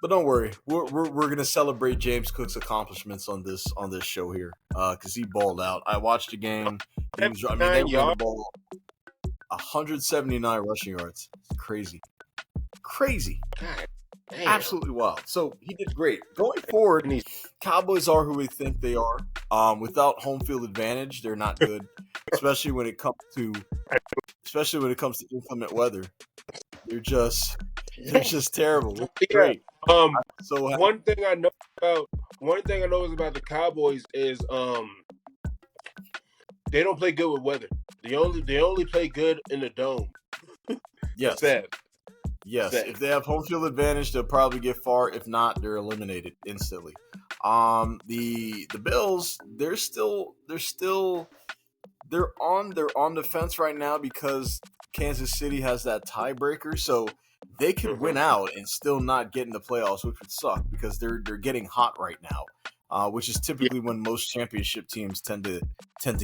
But don't worry, we're gonna celebrate James Cook's accomplishments on this show here, because he balled out. I watched the game. They ran the ball 179 rushing yards. Crazy.
God,
absolutely wild. So he did great. Going forward, Cowboys are who we think they are. Without home field advantage, they're not good, especially when it comes to inclement weather. They're just terrible. Great.
So one thing I know about the Cowboys is they don't play good with weather. They only play good in the dome.
Yes. Yes. If they have home field advantage, they'll probably get far. If not, they're eliminated instantly. The Bills, they're on the fence right now because Kansas City has that tiebreaker, so they could win out and still not get in the playoffs, which would suck because they're getting hot right now, which is typically when most championship teams tend to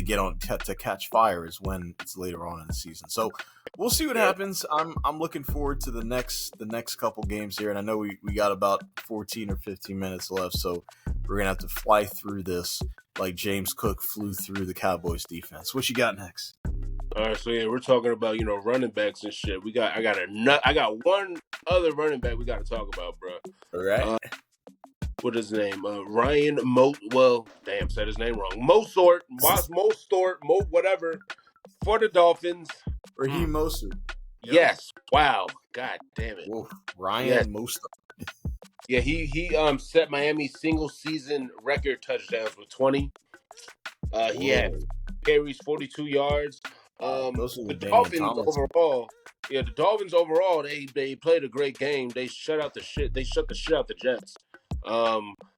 get on to catch fire is when it's later on in the season. So we'll see what happens. I'm looking forward to the next couple games here, and I know we got about 14 or 15 minutes left, so we're gonna have to fly through this like James Cook flew through the Cowboys defense. What you got next?
All right, so we're talking about running backs and shit. I got one other running back we got to talk about, bro.
All right.
What is his name? Ryan said his name wrong. Mostert, whatever, for the Dolphins.
Raheem Mostert.
Yep. Yes. Wow. God damn it.
Whoa. Ryan Mostert.
Yeah, he set Miami's single season record touchdowns with 20. He had carries, 42 yards. The Dolphins overall, they played a great game. They shut the shit out the Jets.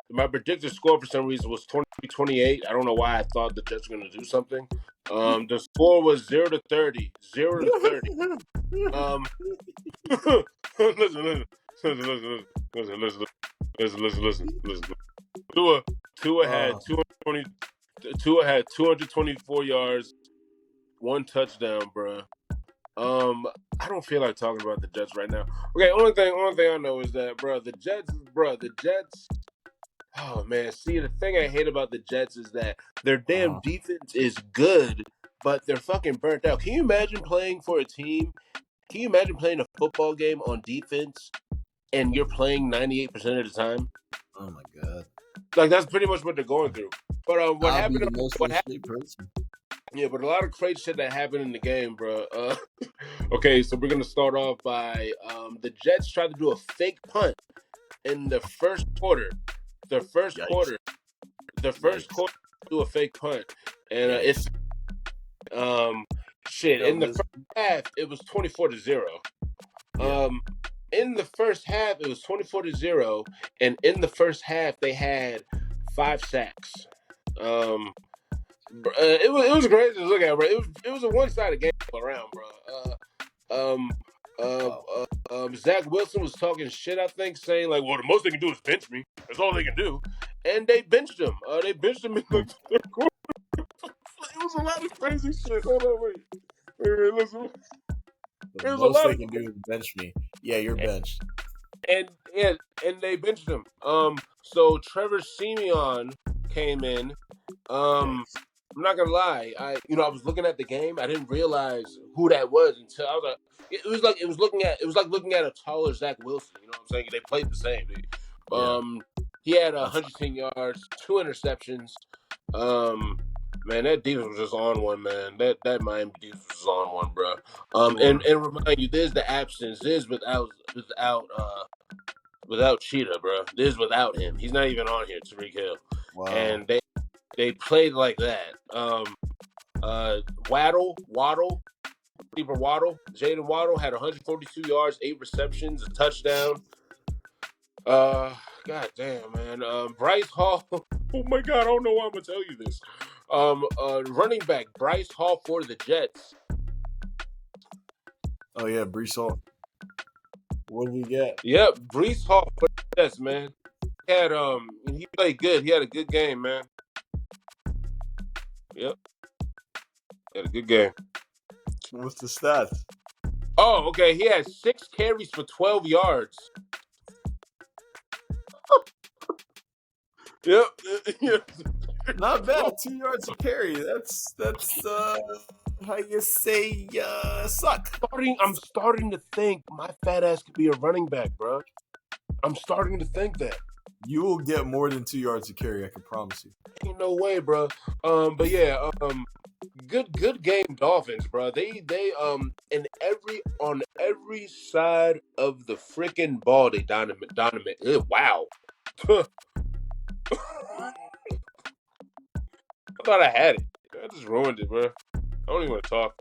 My predicted score for some reason was 20-28. I don't know why I thought the Jets were going to do something. The score was 0-30. 0-30. Listen. Tua had 224 yards, 1 touchdown, bro. I don't feel like talking about the Jets right now. Okay, only thing I know is that, the Jets. Oh man, see, the thing I hate about the Jets is that their damn defense is good, but they're fucking burnt out. Can you imagine playing for a team? Can you imagine playing a football game on defense and you're playing 98% of the time?
Oh my god!
Like that's pretty much what they're going through. But what happened? Yeah, but a lot of crazy shit that happened in the game, bro. Okay, so we're gonna start off by the Jets tried to do a fake punt in the first quarter. The first quarter, do a fake punt, and it's in the first half, it was 24-0. In the first half, it was 24-0, and in the first half, they had 5 sacks. It was crazy to look at, bro. It was a one-sided game all around, bro. Zach Wilson was talking shit, I think, saying like, "Well, the most they can do is bench me. That's all they can do," and they benched him. They benched him in the third quarter. It was a lot of crazy shit. Hold on, wait, listen.
The most they can do is bench me. Yeah, you're benched.
And they benched him. So Trevor Siemian came in. I'm not gonna lie. I was looking at the game. I didn't realize who that was until I was like, it was like looking at a taller Zach Wilson. You know what I'm saying? They played the same. He had 110 yards, 2 interceptions. Man, that defense was just on one, man. That Miami defense was on one, bro. And remind you, there's the absence. There's without Cheetah, bro. There's without him. He's not even on here, Tyreek Hill.
Wow.
And they played like that. Waddle, receiver Waddle. Jaden Waddle had 142 yards, 8 receptions, a touchdown. God damn, man. Bryce Hall. Oh my God, I don't know why I'm gonna tell you this. Running back Bryce Hall for the Jets.
Oh yeah, Brees Hall. What did he get?
Yep, Brees Hall for the Jets, man. He played good. He had a good game, man. Yep. He had a good game.
What's the stats?
Oh, okay. He had 6 carries for 12 yards. Yep.
Not bad. 2 yards a carry. That's how you say suck.
I'm starting to think my fat ass could be a running back, bro. I'm starting to think that.
You will get more than 2 yards a carry, I can promise you.
Ain't no way, bro. But yeah, good game, Dolphins, bro. They on every side of the freaking ball, they dynamite. Wow. I thought I had it. I just ruined it, bro. I don't even want to talk.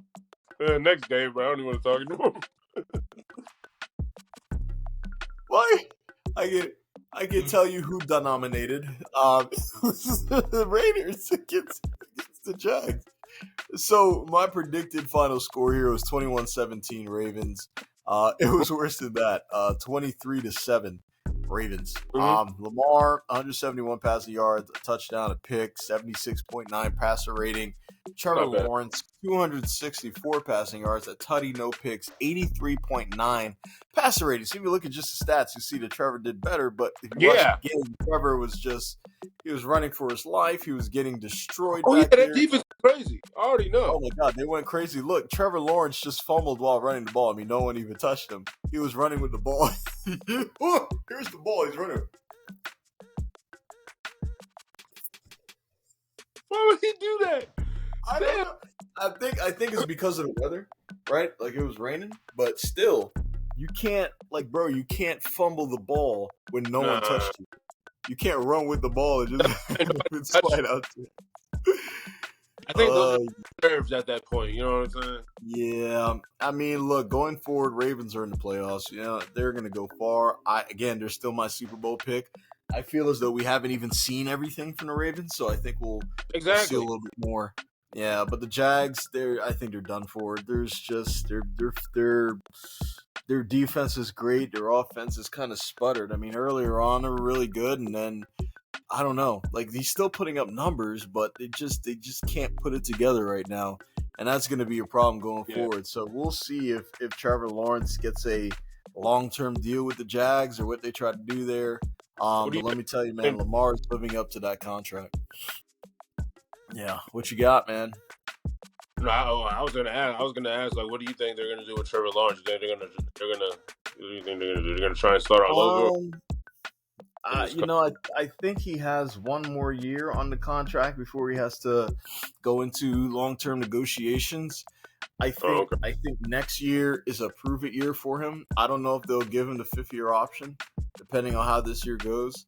Next game, bro. I don't even want to talk anymore.
Why? I can tell you who dominated. The Raiders against the Jags. So my predicted final score here was 21-17 Ravens. It was worse than that. 23-7 Ravens.
Mm-hmm.
Lamar, 171 passing yards, a touchdown, a pick, 76.9 passer rating. Trevor Lawrence, 264 passing yards, a tutty, no picks, 83.9 passer rating. So if you look at just the stats, you see that Trevor did better. But if you watch the game, Trevor was he was running for his life. He was getting destroyed.
Oh,
back
yeah,
there.
that defense is crazy. I already know.
Oh, my God. They went crazy. Look, Trevor Lawrence just fumbled while running the ball. I mean, no one even touched him. He was running with the ball. Oh, here's the ball. He's running.
Why would he do that?
I don't know. I think it's because of the weather, right? Like, it was raining. But still, you can't, you can't fumble the ball when no one touched you. You can't run with the ball and just slide out to it.
I think those are nerves at that point. You know what I'm saying?
Yeah. I mean, look, going forward, Ravens are in the playoffs. You know, they're going to go far. They're still my Super Bowl pick. I feel as though we haven't even seen everything from the Ravens, so I think we'll see a little bit more. Yeah, but the Jags, I think they're done for. There's just their defense is great. Their offense is kind of sputtered. I mean, earlier on they were really good, and then I don't know. Like, he's still putting up numbers, but they just can't put it together right now, and that's going to be a problem going forward. So we'll see if Trevor Lawrence gets a long-term deal with the Jags or what they try to do there. But let me tell you, man, Lamar is living up to that contract. Yeah, what you got, man?
No, I was gonna ask, like, what do you think they're gonna do with Trevor Lawrence? What do you think they're gonna do? They're gonna try and start all over.
I think he has one more year on the contract before he has to go into long-term negotiations. I think next year is a prove-it year for him. I don't know if they'll give him the fifth-year option, depending on how this year goes.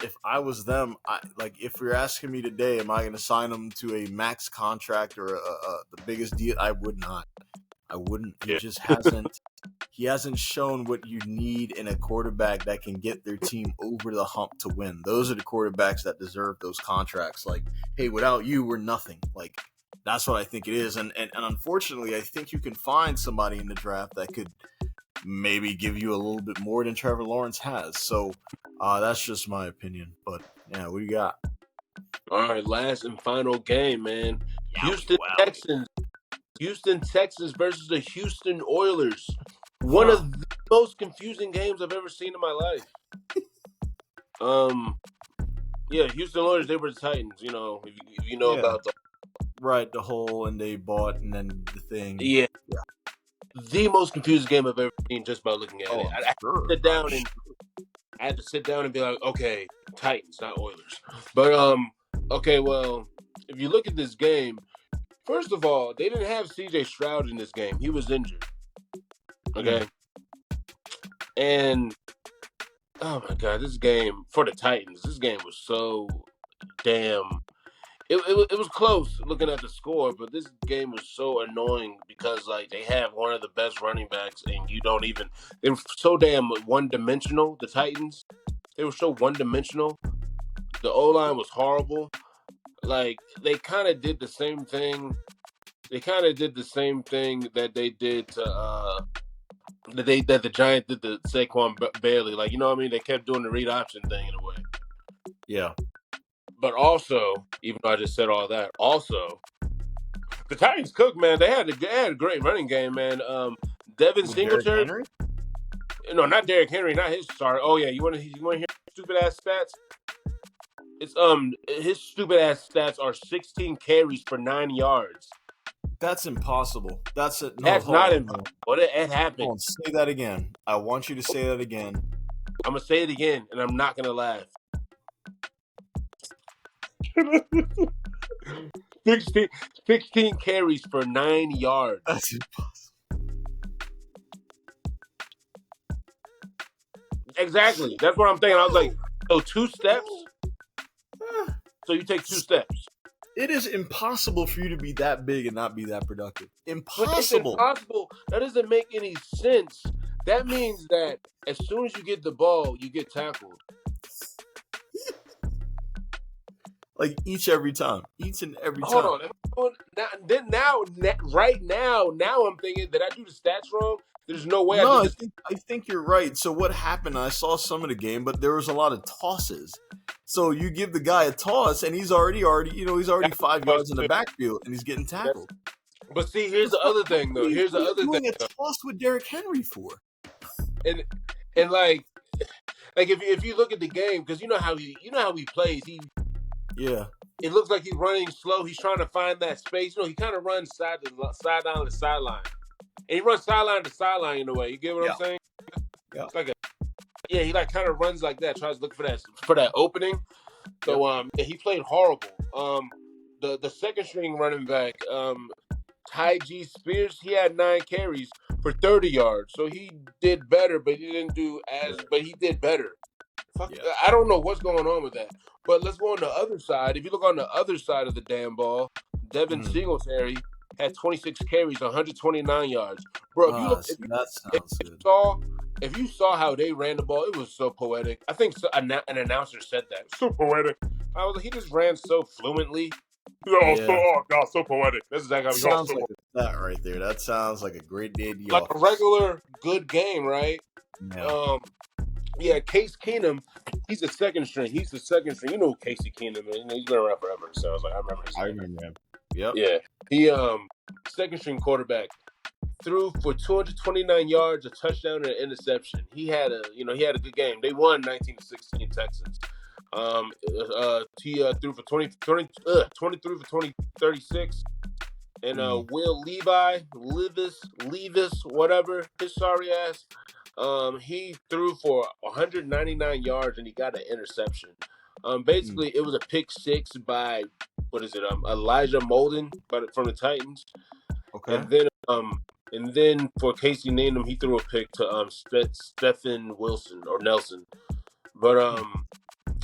If I was them, if you're asking me today, am I going to sign him to a max contract or the biggest deal? I would not. I wouldn't. He just hasn't. He hasn't shown what you need in a quarterback that can get their team over the hump to win. Those are the quarterbacks that deserve those contracts. Like, hey, without you, we're nothing. Like, that's what I think it is. And unfortunately, I think you can find somebody in the draft that could maybe give you a little bit more than Trevor Lawrence has. So that's just my opinion. But, yeah, what do you got?
All right, last and final game, man. Houston Texans versus the Houston Oilers. One of the most confusing games I've ever seen in my life. Houston Oilers, they were the Titans, you know, if you know about
the whole and they bought and then the thing.
Yeah. The most confusing game I've ever seen just by looking at it. I had to sit down and be like, okay, Titans, not Oilers. But okay, well, if you look at this game, first of all, they didn't have CJ Stroud in this game. He was injured. Okay. And oh my God, this game for the Titans, this game was so damn. it was close looking at the score, but this game was so annoying because like they have one of the best running backs, and you don't even. They're so damn one dimensional. The Titans, they were so one dimensional. The O-line was horrible. Like they kind of did the same thing. They kind of did the same thing that they did to that the Giants did to Saquon Barkley. Like, you know what I mean? They kept doing the read option thing in a way.
Yeah.
But also, even though I just said all that, also the Titans cook, man. They had a great running game, man. Devin Singletary. No, not Derrick Henry, not his start. Oh yeah, you want to hear stupid ass stats? It's his stupid ass stats are 16 carries for 9 yards.
That's impossible. That's
not impossible. It happened.
Hold on, say that again. I want you to say that again.
I'm gonna say it again, and I'm not gonna laugh. 16 carries for 9 yards.
That's impossible.
Exactly. That's what I'm thinking. I was like, so 2 steps? So you take 2 steps.
It is impossible for you to be that big and not be that productive. Impossible. It's
impossible. That doesn't make any sense. That means that as soon as you get the ball, you get tackled.
Like each and every time.
Hold on. Right now I'm thinking, did I do the stats wrong? There's no way.
No, I think you're right. So what happened? I saw some of the game, but there was a lot of tosses. So you give the guy a toss, and he's already 5 yards in the backfield, and he's getting tackled.
But see, here's the other thing, though. Here's the other thing.
A toss with Derrick Henry for,
and like if you look at the game, because you know how he plays. It looks like he's running slow. He's trying to find that space. He kind of runs side down the sideline. And he runs sideline to sideline in a way. You get what I'm saying?
Yeah.
It's like he like kind of runs like that, tries to look for that opening. So he played horrible. The second string running back, Ty G. Spears, he had 9 carries for 30 yards. So he did better, but he didn't do but he did better. I don't know what's going on with that. But let's go on the other side. If you look on the other side of the damn ball, Devin Singletary had 26 carries, 129 yards. Bro, if you saw how they ran the ball, it was so poetic. I think an announcer said that. So poetic. I was like, he just ran so fluently. So poetic. That's exactly how he
sounds like that right there. That sounds like a great day.
Like a regular good game, right? Yeah. Case Keenum, he's the second string. You know who Casey Keenum is. He's been around forever. So I was like, I remember him.
Yep.
Yeah. He second string quarterback, threw for 229 yards, a touchdown, and an interception. He had a good game. They won 19-16 Texans. He threw for 23 for 36. And Will Levis, whatever, his sorry ass, he threw for 199 yards and he got an interception. Basically, it was a pick 6 by Elijah Molden from the Titans.
Okay.
And then for Casey Keenum, he threw a pick to Stephen Wilson or Nelson. But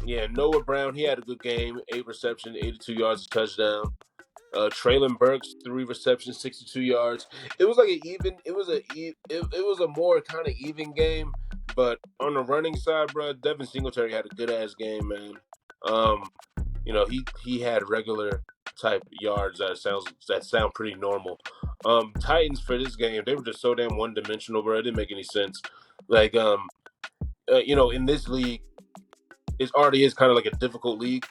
Noah Brown, he had a good game, 8 receptions, 82 yards, a touchdown. Traylon Burks, 3 receptions, 62 yards. It was like it was a more kind of even game. But on the running side, bro, Devin Singletary had a good ass game, man. He had regular type yards that sound pretty normal. Titans for this game, they were just so damn one dimensional, bro. It didn't make any sense. Like in this league, it already is kind of like a difficult league,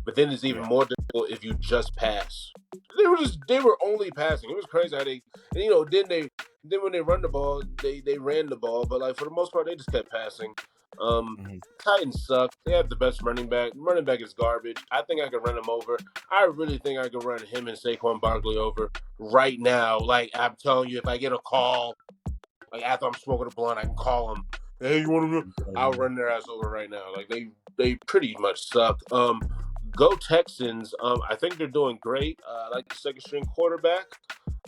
but then it's even more difficult if you just pass. They were only passing. It was crazy how then when they run the ball, they ran the ball, but like for the most part they just kept passing. Titans suck. They have the best running back. Running back is garbage. I think I could run him over. I really think I could run him and Saquon Barkley over right now. Like I'm telling you, if I get a call, like after I'm smoking a blunt, I can call him. Hey, you want to? I'll run their ass over right now. Like they pretty much suck. Go Texans. I think they're doing great. I like the second string quarterback.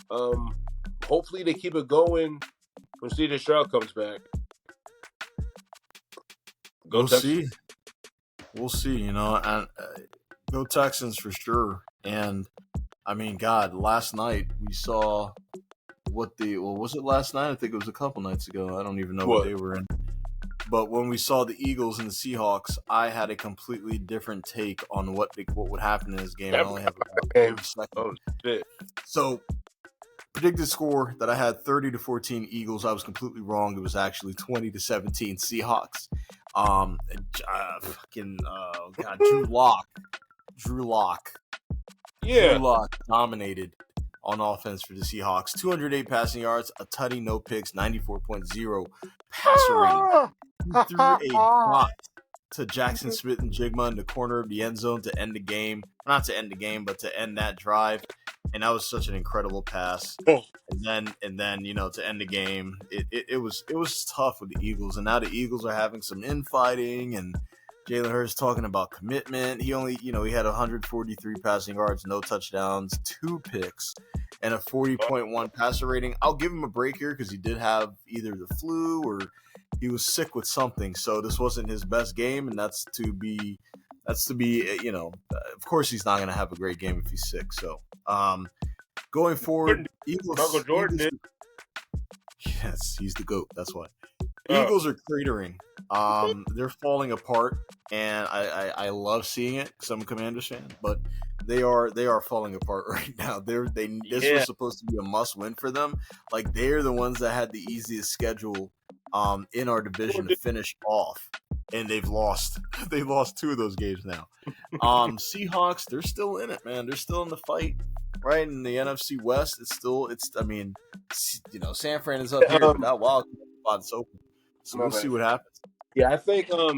Hopefully they keep it going when C.J. Stroud comes back.
We'll see. And go Texans for sure. And I mean, God, last night we saw was it last night? I think it was a couple nights ago. I don't even know what day we're in. But when we saw the Eagles and the Seahawks, I had a completely different take on what would happen in this game. I only have about 30 seconds.
Oh, shit.
So, predicted score that I had 30-14 Eagles. I was completely wrong. It was actually 20-17 Seahawks. Drew Lock.
Yeah.
Drew Lock dominated on offense for the Seahawks. 208 passing yards, a tutty, no picks, 94.0 passer rating. He threw a dot to Jackson Smith and Jigma in the corner of the end zone to end the game. Not to end the game, but to end that drive. And that was such an incredible pass. And then to end the game, it was tough with the Eagles. And now the Eagles are having some infighting, and Jalen Hurts talking about commitment. He only, he had 143 passing yards, no touchdowns, 2 picks, and a 40.1 passer rating. I'll give him a break here because he did have either the flu or he was sick with something. So this wasn't his best game, and that's to be, of course he's not going to have a great game if he's sick. So going forward,
Michael Jordan did.
Yes, he's the GOAT. That's why. Eagles are cratering. They're falling apart, and I love seeing it because I'm a Commanders fan. But they are falling apart right now. This was supposed to be a must win for them. Like, they're the ones that had the easiest schedule in our division to finish off, and they've lost 2 of those games now. Seahawks, they're still in it, man. They're still in the fight. Right in the NFC West, San Fran is up here, but that wild spot's open. So we'll see what happens.
Yeah, I think God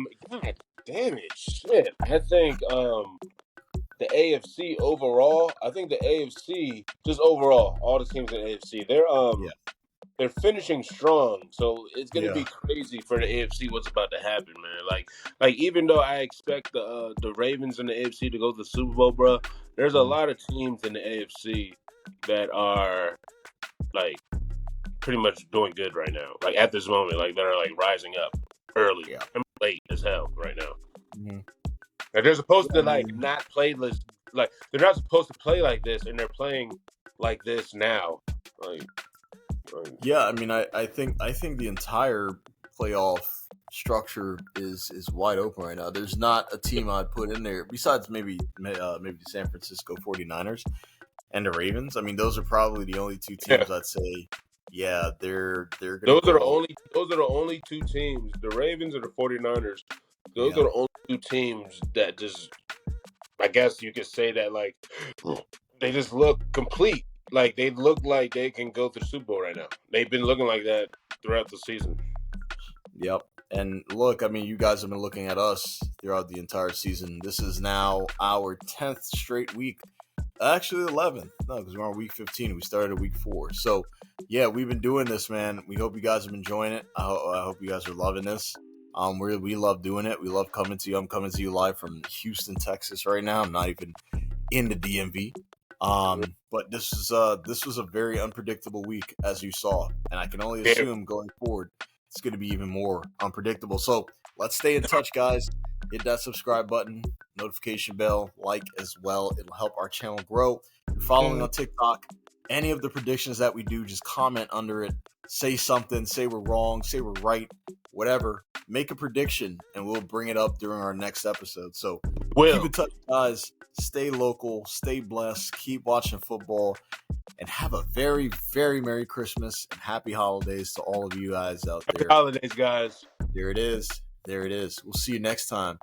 damn it, shit. I think the AFC overall, just overall, all the teams in the AFC, they're finishing strong. So it's gonna be crazy for the AFC what's about to happen, man. Like even though I expect the Ravens and the AFC to go to the Super Bowl, bro, there's a lot of teams in the AFC that are like pretty much doing good right now. Like at this moment, like they're like rising up early and late as hell right now.
Mm-hmm.
Like they're supposed to not play this. Like they're not supposed to play like this, and they're playing like this now.
Yeah, I mean, I think the entire playoff structure is wide open right now. There's not a team I'd put in there besides maybe the San Francisco 49ers and the Ravens. I mean, those are probably the only 2 teams I'd say. Yeah, they're gonna
those are the only 2 teams, the Ravens and the 49ers. Those are the only 2 teams that just, I guess you could say that, like, they just look complete. Like, they look like they can go to the Super Bowl right now. They've been looking like that throughout the season.
Yep. And look, I mean, you guys have been looking at us throughout the entire season. This is now our 10th straight week. Actually, 11th. No, because we're on week 15. We started at week 4. So, yeah, we've been doing this, man. We hope you guys have been enjoying it. I hope you guys are loving this. We love doing it. We love coming to you. I'm coming to you live from Houston, Texas right now. I'm not even in the DMV. But this was a very unpredictable week, as you saw. And I can only assume going forward, it's going to be even more unpredictable. So let's stay in touch, guys. Hit that subscribe button, notification bell, like as well. It'll help our channel grow. If you're following on TikTok, any of the predictions that we do, just comment under it. Say something, say we're wrong, say we're right, whatever. Make a prediction, and we'll bring it up during our next episode. So keep in touch, guys. Stay local, stay blessed, keep watching football, and have a very, very Merry Christmas and Happy Holidays to all of you guys out there.
Happy holidays, guys.
There it is. We'll see you next time.